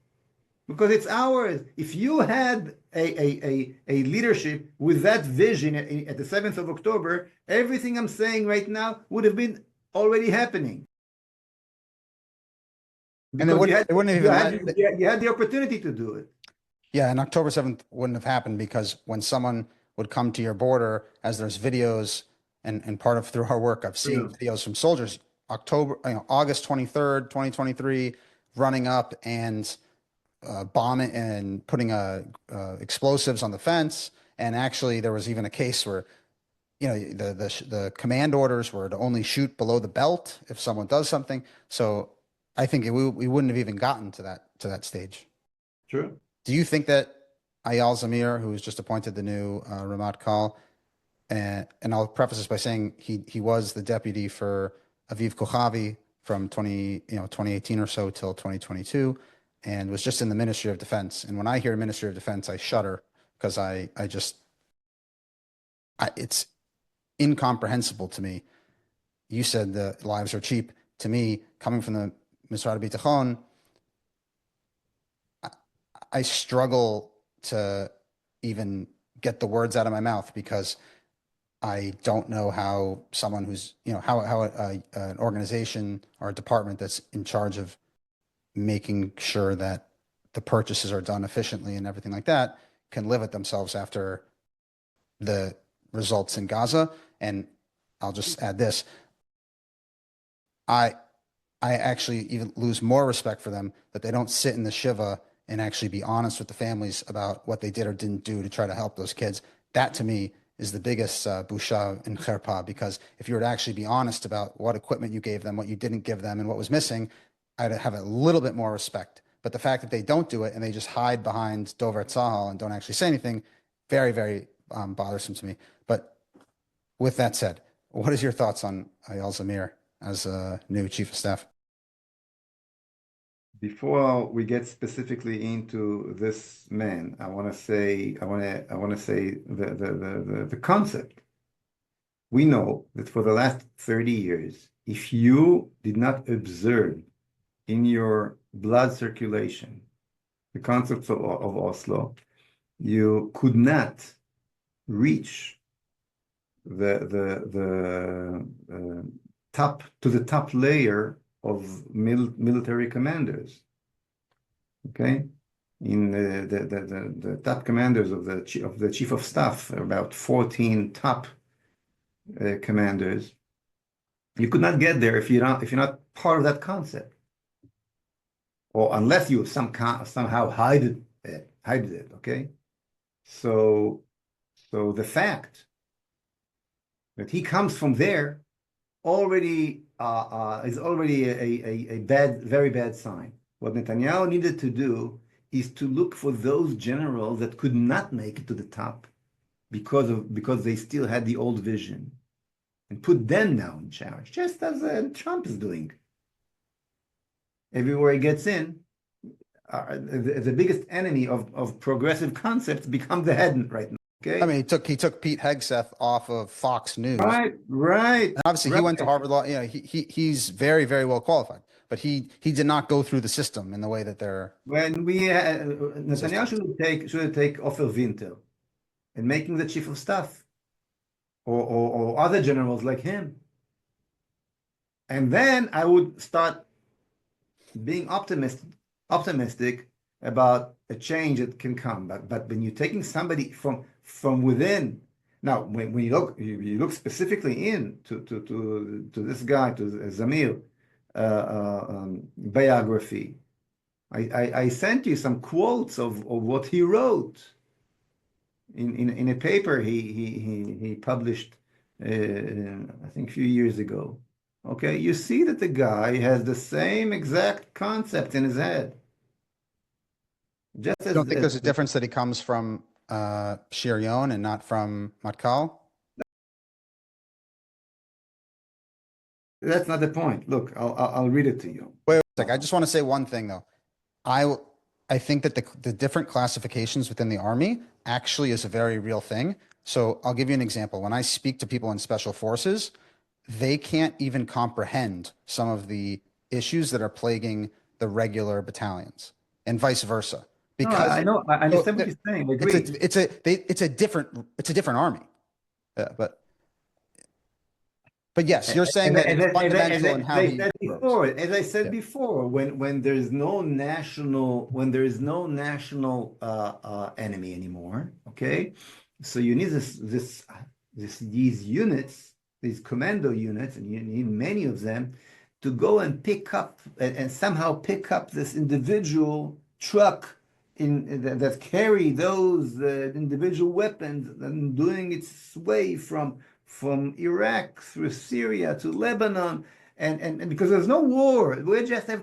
because it's ours. If you had a leadership with that vision at the 7th of October, everything I'm saying right now would have been already happening. And it wouldn't even you had the opportunity to do it. Yeah, and October 7th wouldn't have happened because when someone would come to your border, as there's videos and part of through our work, I've seen videos from soldiers, August 23rd, 2023, running up and bombing and putting explosives on the fence. And actually, there was even a case where, the command orders were to only shoot below the belt if someone does something. So I think we wouldn't have even gotten to that stage. Sure. Do you think that Eyal Zamir, who was just appointed the new Ramat Kal, and I'll preface this by saying he was the deputy for Aviv Kochavi from 2018 or so till 2022, and was just in the Ministry of Defense. And when I hear Ministry of Defense, I shudder because it's incomprehensible to me. You said the lives are cheap. To me, coming from the Misrad B'Tachon, I struggle to even get the words out of my mouth because I don't know how someone who's, how an organization or a department that's in charge of making sure that the purchases are done efficiently and everything like that can live with themselves after the results in Gaza. And I'll just add this. I actually even lose more respect for them that they don't sit in the Shiva and actually be honest with the families about what they did or didn't do to try to help those kids. That to me is the biggest busha and kherpa, because if you were to actually be honest about what equipment you gave them, what you didn't give them, and what was missing, I'd have a little bit more respect. But the fact that they don't do it and they just hide behind Dover Tzahal and don't actually say anything, very, very bothersome to me. But with that said, what is your thoughts on Eyal Zamir as a new chief of staff? Before we get specifically into this man, I want to say the concept. We know that for the last 30 years, if you did not observe in your blood circulation the concepts of Oslo, you could not reach the top layer of military commanders. Okay, in the top commanders of the chief of staff, about 14 top commanders. You could not get there if you're not part of that concept. or unless you somehow hide it, okay? So, so the fact that he comes from there already is already a bad, very bad sign. What Netanyahu needed to do is to look for those generals that could not make it to the top because they still had the old vision and put them now in charge, just as Trump is doing. Everywhere he gets in, the biggest enemy of progressive concepts become the head right now. I Okay, mean, he took Pete Hegseth off of Fox News. right, right, And obviously, he right. went to Harvard Law. You know, he's very, very well qualified, but he did not go through the system in the way that they're When we Netanyahu systems. should take Ofer Winter and making the chief of staff or other generals like him, and then I would start being optimistic about a change that can come. But when you're taking somebody from within, now when you look specifically in to this guy, to Zamir biography, I sent you some quotes of what he wrote in a paper he published I think a few years ago. Okay, you see that the guy has the same exact concept in his head. Just You don't think there's a difference that he comes from Shirion and not from Matkal? that's not the point. Look, I'll read it to you. Wait a sec. I just want to say one thing though. I I think that the different classifications within the army actually is a very real thing. So I'll give you an example. When I speak to people in special forces, they can't even comprehend some of the issues that are plaguing the regular battalions, and vice versa. No, Because I know, I so understand what you're saying. I it's a agree. it's a different army. Yeah, but yes, you're saying that it's fundamental in how he works. As I said Yeah. before, when there is no national enemy anymore, okay? So you need these units, these commando units, and you need many of them to go and pick up and somehow pick up this individual truck that carry those individual weapons and doing its way from Iraq through Syria to Lebanon, and because there's no war, we just have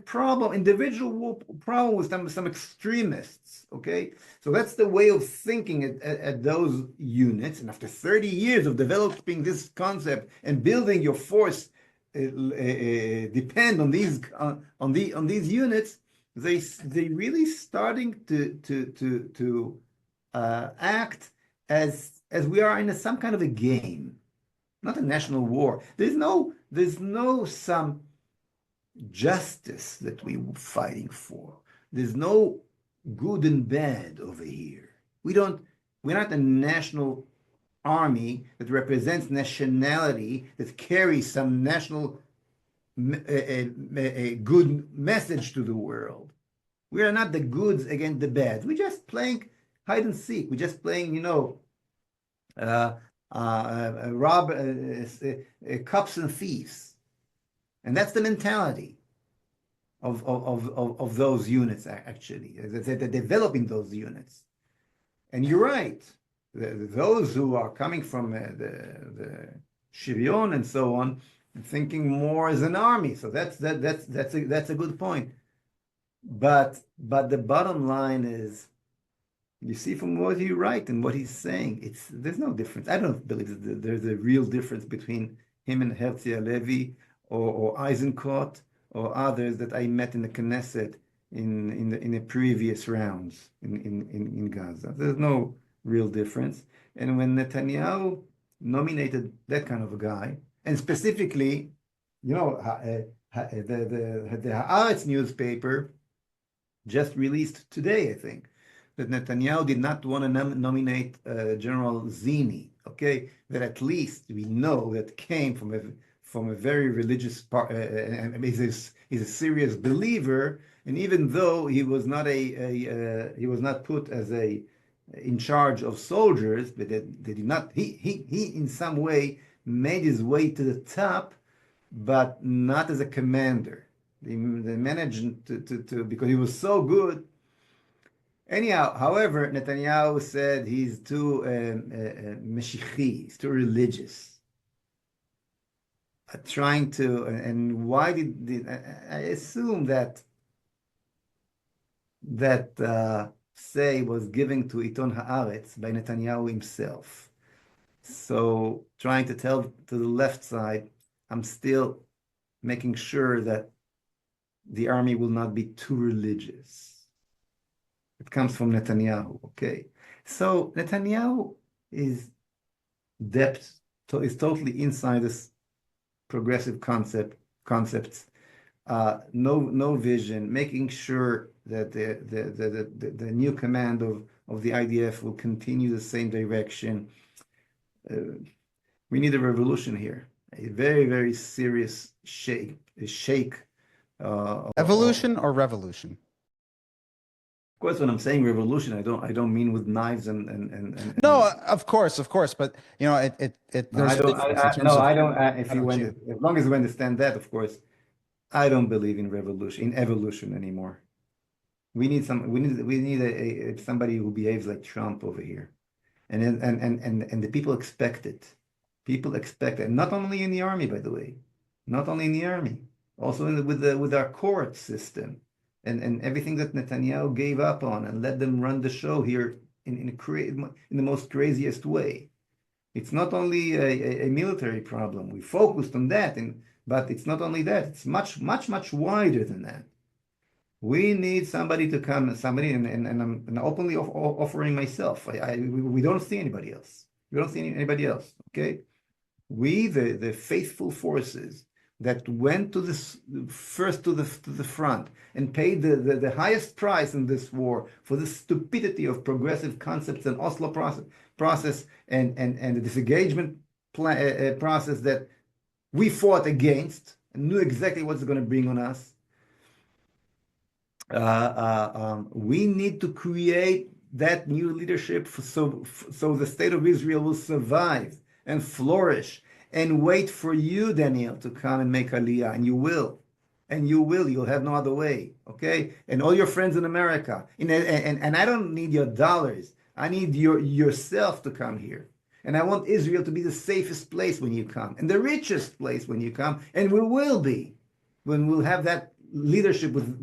individual war problem with some extremists. Okay, so that's the way of thinking at those units. And after 30 years of developing this concept and building your force, depend on these units. They really starting to act as we are in some kind of a game, not a national war. There's no some justice that we're fighting for. There's no good and bad over here. We're not a national army that represents nationality, that carries some national a good message to the world. We are not the goods against the bad. We're just playing hide and seek. We're just playing, uh, rob cops and thieves, and that's the mentality of those units. Actually, they're developing those units. And you're right. Those who are coming from the Shirion and so on, thinking more as an army. So that's a good point. But the bottom line is, you see from what he writes and what he's saying, there's no difference. I don't believe that there's a real difference between him and Herzia Levy or Eisenkot or others that I met in the Knesset in the previous rounds in Gaza. There's no real difference. And when Netanyahu nominated that kind of a guy, and specifically, the Haaretz newspaper just released today, I think, that Netanyahu did not want to nominate General Zini. Okay, that at least we know that came from a very religious part, and he's a serious believer. And even though he was not he was not put as a in charge of soldiers, but they did not. He in some way made his way to the top, but not as a commander. They managed to because he was so good. Anyhow, however, Netanyahu said he's too Meshichi, he's too religious. Trying to, and why did I assume that say was given to Iton Haaretz by Netanyahu himself. So trying to tell to the left side, I'm still making sure that the army will not be too religious. It comes from Netanyahu, okay? So Netanyahu is depth is totally inside this progressive concepts, no vision, making sure that the new command of the IDF will continue the same direction. We need a revolution here, a very, very serious shake. Evolution or revolution? Of course, when I'm saying revolution, I don't mean with knives No, and of course, but you know, no, there's I a don't. difference in terms No, of I don't. how If to you achieve it. as long as you understand that, of course, I don't believe in revolution, in evolution anymore. We need somebody who behaves like Trump over here, and the people expect it. People expect it, not only in the army, by the way, not only in the army, also with our court system, and everything that Netanyahu gave up on and let them run the show here in the most craziest way. It's not only a military problem. We focused on that, but it's not only that. It's much, much, much wider than that. We need somebody to come, and I'm openly offering myself. We don't see anybody else. We don't see anybody else. Okay, we the faithful forces that went to this first to the front and paid the highest price in this war for the stupidity of progressive concepts and Oslo process and the disengagement process that we fought against and knew exactly what's going to bring on us. We need to create that new leadership so the state of Israel will survive and flourish and wait for you, Daniel, to come and make Aliyah, and you will. And you will. You'll have no other way. Okay? And all your friends in America. And I don't need your dollars. I need yourself to come here. And I want Israel to be the safest place when you come, and the richest place when you come, and we will be when we'll have that leadership with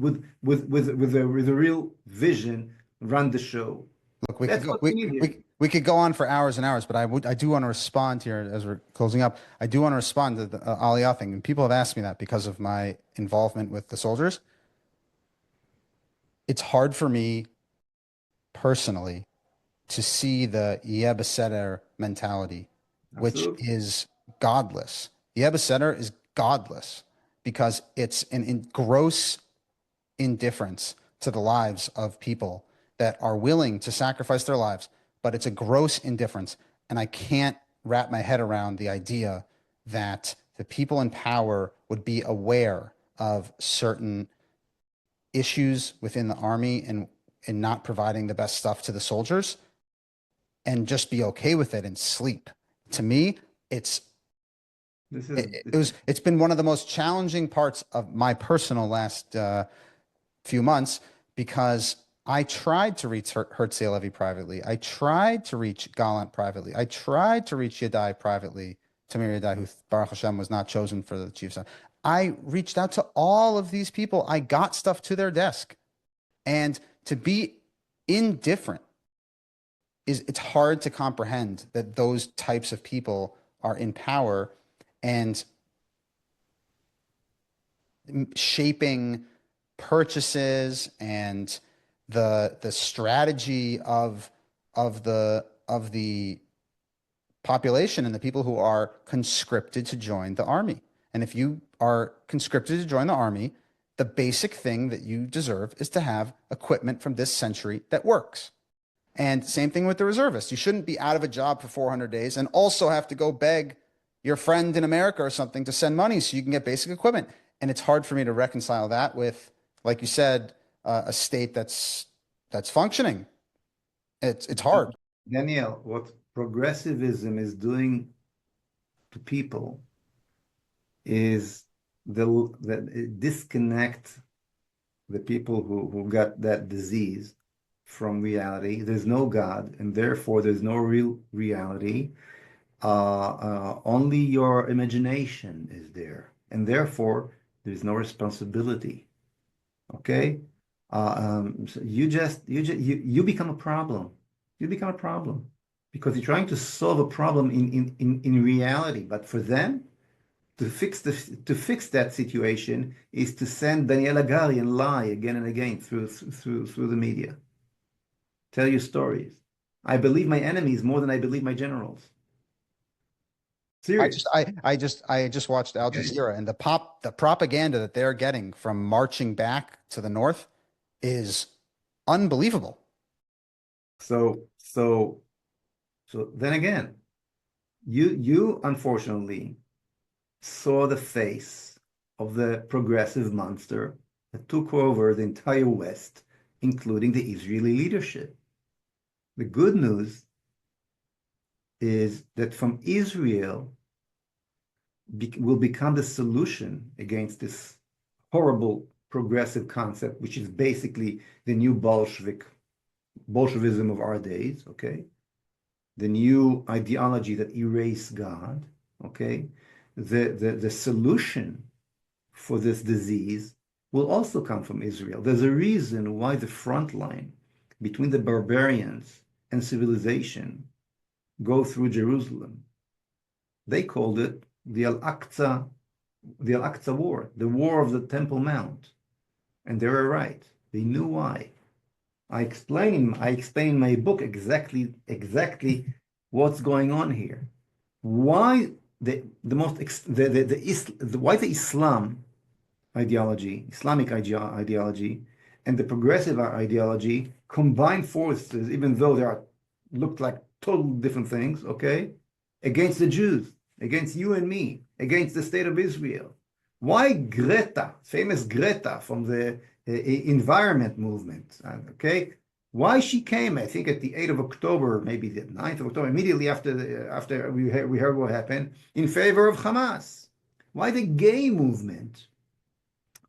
a real vision run the show. Look, we could That's go what we need here. we could go on for hours and hours, but I do want to respond here as we're closing up. I do want to respond to the Aliyah thing, and people have asked me that because of my involvement with the soldiers. It's hard for me personally to see the Yeh Beseder mentality, which Absolutely. is godless. Yeh Beseder is godless because it's an gross indifference to the lives of people that are willing to sacrifice their lives, but it's a gross indifference. And I can't wrap my head around the idea that the people in power would be aware of certain issues within the army and not providing the best stuff to the soldiers and just be okay with it and sleep. To me, This is it's been one of the most challenging parts of my personal last few months because I tried to reach Herzl Levy privately. I tried to reach Gallant privately. I tried to reach Yadai privately, Tamir Yadai, who Baruch Hashem was not chosen for the chief. I reached out to all of these people. I got stuff to their desk. And to be indifferent it's hard to comprehend that those types of people are in power and shaping purchases and the strategy of the population and the people who are conscripted to join the army. And if you are conscripted to join the army, the basic thing that you deserve is to have equipment from this century that works. And same thing with the reservists. You shouldn't be out of a job for 400 days and also have to go beg your friend in America or something to send money so you can get basic equipment. And it's hard for me to reconcile that with, like you said, a state that's functioning. It's hard. Daniel, what progressivism is doing to people is that disconnect the people who got that disease from reality. There's no God, and therefore there's no real reality. Only your imagination is there, and therefore there's no responsibility. Okay? So you become a problem. You become a problem because you're trying to solve a problem in reality. But for them, to fix that situation is to send Daniel Agari and lie again and again through the media. Tell you stories. I believe my enemies more than I believe my generals. I just Serious. I just watched Al Jazeera, and the propaganda that they're getting from marching back to the north is unbelievable. So so so then again, you unfortunately saw the face of the progressive monster that took over the entire West, including the Israeli leadership. The good news is that from Israel will become the solution against this horrible progressive concept, which is basically the new Bolshevism of our days, okay? The new ideology that erase God, okay? The solution for this disease will also come from Israel. There's a reason why the front line between the barbarians and civilization go through Jerusalem. They called it the Al-Aqsa War, the War of the Temple Mount. And they were right. They knew why. I explain in my book exactly what's going on here. Why the most why the Islamic ideology, and the progressive ideology combine forces, even though they are looked like total different things, okay, against the Jews, against you and me, against the state of Israel. Why Greta, famous Greta from the environment movement, okay? Why she came, I think at the 8th of October, maybe the 9th of October, immediately after we heard what happened, in favor of Hamas. Why the gay movement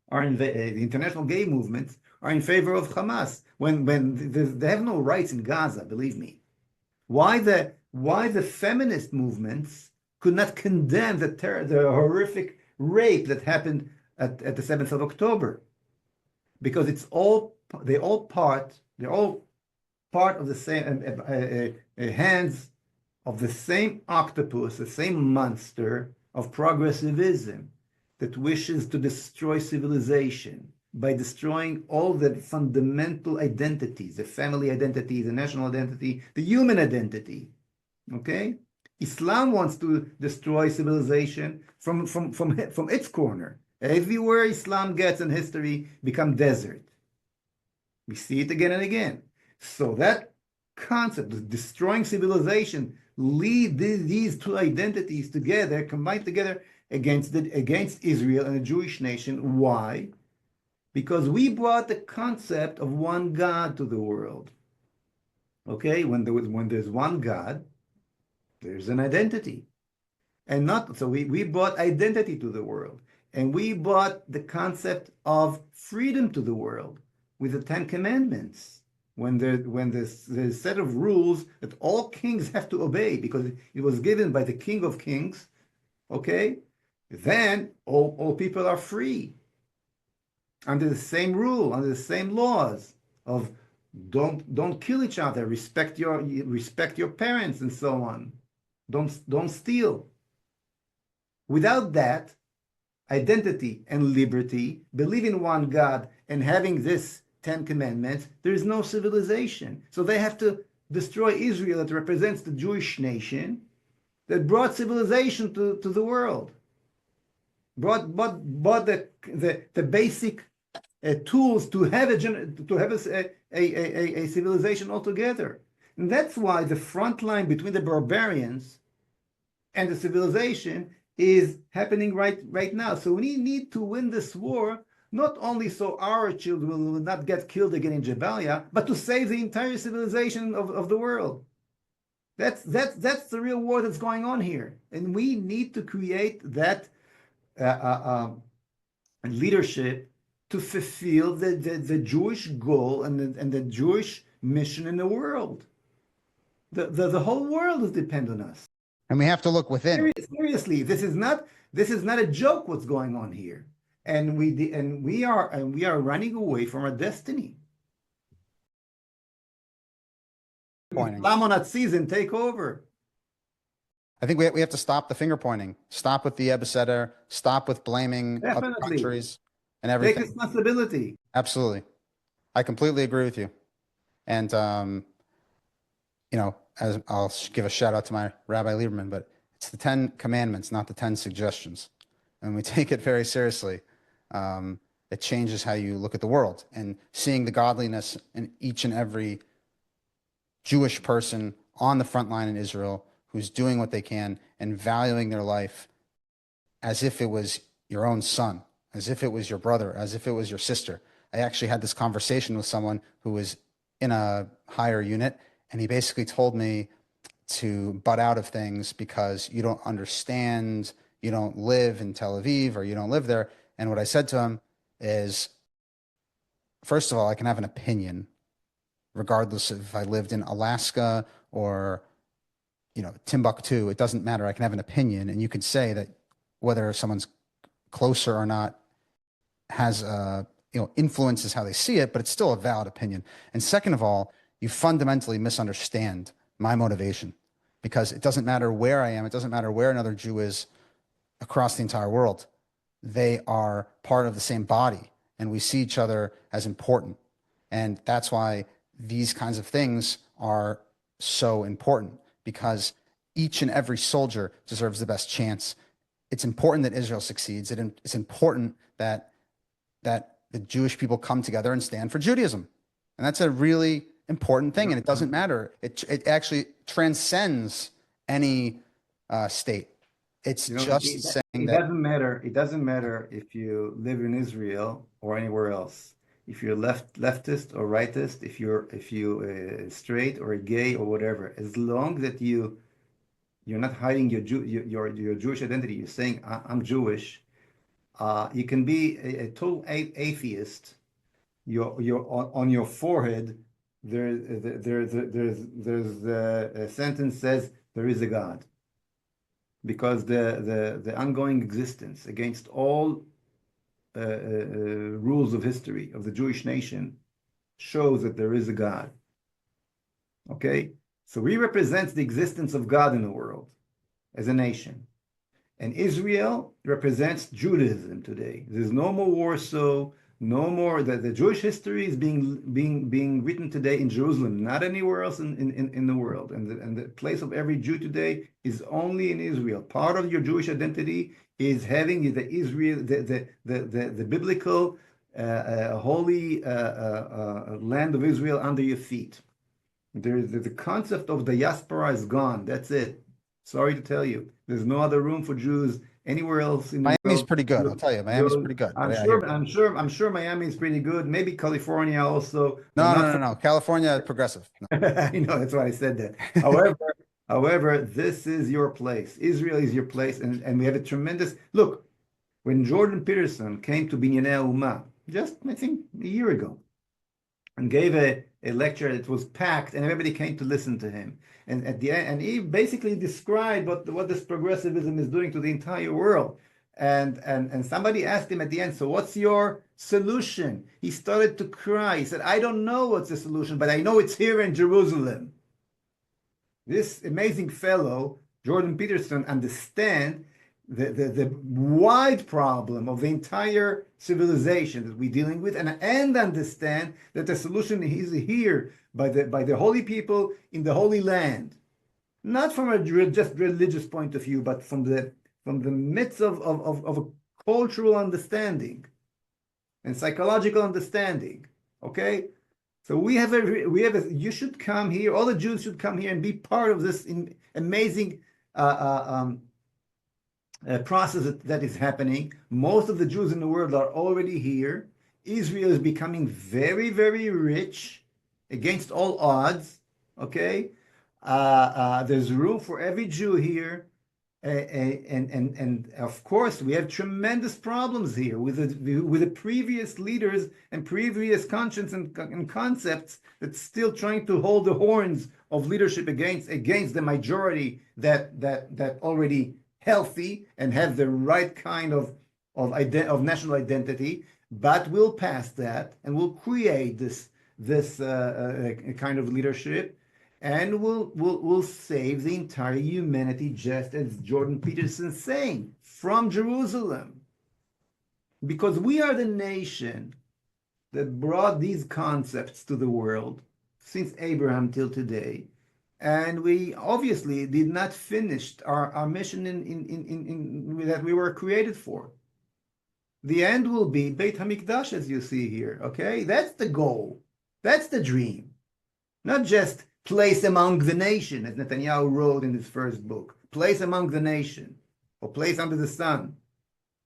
are in the international gay movements are in favor of Hamas when they have no rights in Gaza, believe me. Why the feminist movements could not condemn the horrific rape that happened at the 7th of October? Because they're all part of the same hands of the same octopus, the same monster of progressivism that wishes to destroy civilization by destroying all the fundamental identities, the family identity, the national identity, the human identity. Okay? Islam wants to destroy civilization from its corner. Everywhere Islam gets in history become desert. We see it again and again. So that concept of destroying civilization lead these two identities together, combined together against Israel and the Jewish nation. Why? Because we brought the concept of one God to the world. Okay, when there's one God, there's an identity. And not so we brought identity to the world. And we brought the concept of freedom to the world with the Ten Commandments. When there's a set of rules that all kings have to obey because it was given by the King of Kings, okay, then all people are free under the same rule, under the same laws of don't kill each other, respect your parents, and so on. Don't steal. Without that identity and liberty, believe in one God, and having this Ten Commandments, there is no civilization. So they have to destroy Israel that represents the Jewish nation that brought civilization to the world, brought the basic tools to have a civilization altogether. And that's why the front line between the barbarians and the civilization is happening right now. So we need to win this war, not only so our children will not get killed again in Jabalia, but to save the entire civilization of the world. That's the real war that's going on here, and we need to create that and leadership to fulfill the Jewish goal and the Jewish mission in the world. The whole world is dependent on us. And we have to look within. Seriously, this is not a joke what's going on here. And we are running away from our destiny. Pointing. Lamonat season take over. I think we have to stop the finger pointing. Stop with the epicenter. Stop with blaming other Definitely. countries and Take everything. responsibility. Absolutely. I completely agree with you. And, as I'll give a shout out to my Rabbi Lieberman, but it's the 10 commandments, not the 10 suggestions. And we take it very seriously. It changes how you look at the world, and seeing the godliness in each and every Jewish person on the front line in Israel who's doing what they can and valuing their life as if it was your own son, as if it was your brother, as if it was your sister. I actually had this conversation with someone who was in a higher unit, and he basically told me to butt out of things because you don't understand, you don't live in Tel Aviv or you don't live there. And what I said to him is, first of all, I can have an opinion regardless of if I lived in Alaska or Timbuktu. It doesn't matter. I can have an opinion, and you could say that whether someone's closer or not has influences how they see it, but it's still a valid opinion. And second of all, you fundamentally misunderstand my motivation, because it doesn't matter where I am. It doesn't matter where another Jew is across the entire world. They are part of the same body, and we see each other as important. And that's why these kinds of things are so important, because each and every soldier deserves the best chance. It's important that Israel succeeds. It's important that the Jewish people come together and stand for Judaism. And that's a really important thing. And it doesn't matter. It actually transcends any state. It's just saying It that. doesn't matter. It doesn't matter if you live in Israel or anywhere else. If you're leftist or rightist, if you straight or gay or whatever, as long that you're not hiding your Jewish identity. You're saying I'm Jewish. You can be a total atheist. You're on your forehead. There's a sentence says there is a God, because the ongoing existence against all rules of history of the Jewish nation shows that there is a God. Okay, so we represent the existence of God in the world as a nation. And Israel represents Judaism today. There's no more Warsaw, no more. The Jewish history is being written today in Jerusalem, not anywhere else in the world. And the place of every Jew today is only in Israel. Part of your Jewish identity is having the Israel, the biblical, holy land of Israel under your feet. The concept of diaspora is gone. That's it. Sorry to tell you, there's no other room for Jews anywhere else in the Miami's world. pretty good. I'll tell you, Miami's pretty good. I'm Yeah, I hear sure. you. I'm sure Miami is pretty good. Maybe California also, but No, no, not no, for. no. California is progressive. No. I know that's why I said that. However, this is your place. Israel is your place, and we have a tremendous look. When Jordan Peterson came to Binyanei Ummah, just I think a year ago, and gave a lecture that was packed, and everybody came to listen to him. And at the end, and he basically described what this progressivism is doing to the entire world. And somebody asked him at the end, so what's your solution? He started to cry. He said, I don't know what's the solution, but I know it's here in Jerusalem. This amazing fellow, Jordan Peterson, understands the wide problem of the entire civilization that we're dealing with, and understand that the solution is here by the holy people in the Holy Land, not from a just religious point of view, but from the midst of a cultural understanding and psychological understanding. Okay, so you should come here. All the Jews should come here and be part of this amazing process that is happening. Most of the Jews in the world are already here. Israel is becoming very, very rich against all odds. Okay, there's room for every Jew here. And of course, we have tremendous problems here with the previous leaders and previous conscience and concepts that's still trying to hold the horns of leadership against the majority that already healthy and have the right kind of national identity, but we'll pass that and we'll create this kind of leadership, and we'll save the entire humanity, just as Jordan Peterson's saying, from Jerusalem. Because we are the nation that brought these concepts to the world since Abraham till today. And we obviously did not finish our mission that we were created for. The end will be Beit HaMikdash, as you see here. Okay, that's the goal. That's the dream. Not just place among the nation, as Netanyahu wrote in his first book. Place among the nation, or place under the sun.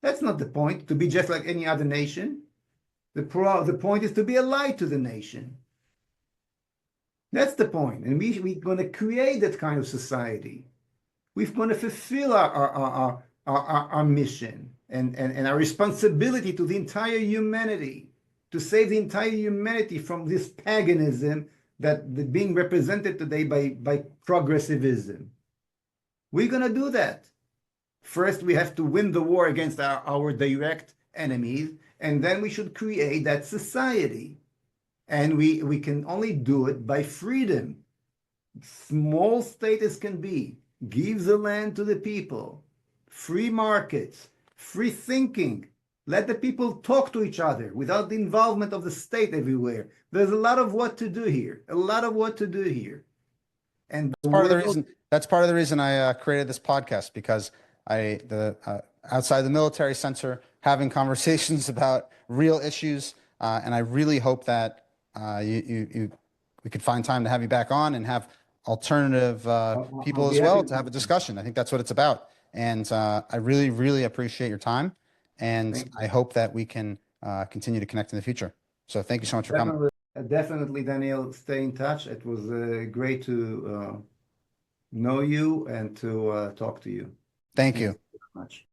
That's not the point, to be just like any other nation. The point is to be a light to the nation. That's the point. And we're going to create that kind of society. We're going to fulfill our mission and our responsibility to the entire humanity, to save the entire humanity from this paganism that being represented today by progressivism. We're going to do that. First, we have to win the war against our direct enemies, and then we should create that society. And we can only do it by freedom. Small state as can be, give the land to the people, free markets, free thinking. Let the people talk to each other without the involvement of the state everywhere. There's a lot of what to do here. A lot of what to do here. And that's part of the reason I created this podcast, because outside the military censor, having conversations about real issues, and I really hope that we could find time to have you back on and have alternative people as well to have a discussion. I think that's what it's about. And I really, really appreciate your time. And I hope that we can continue to connect in the future. So thank you so much for coming. Definitely, Daniel, stay in touch. It was great to know you and to talk to you. Thank you. Thank you very much.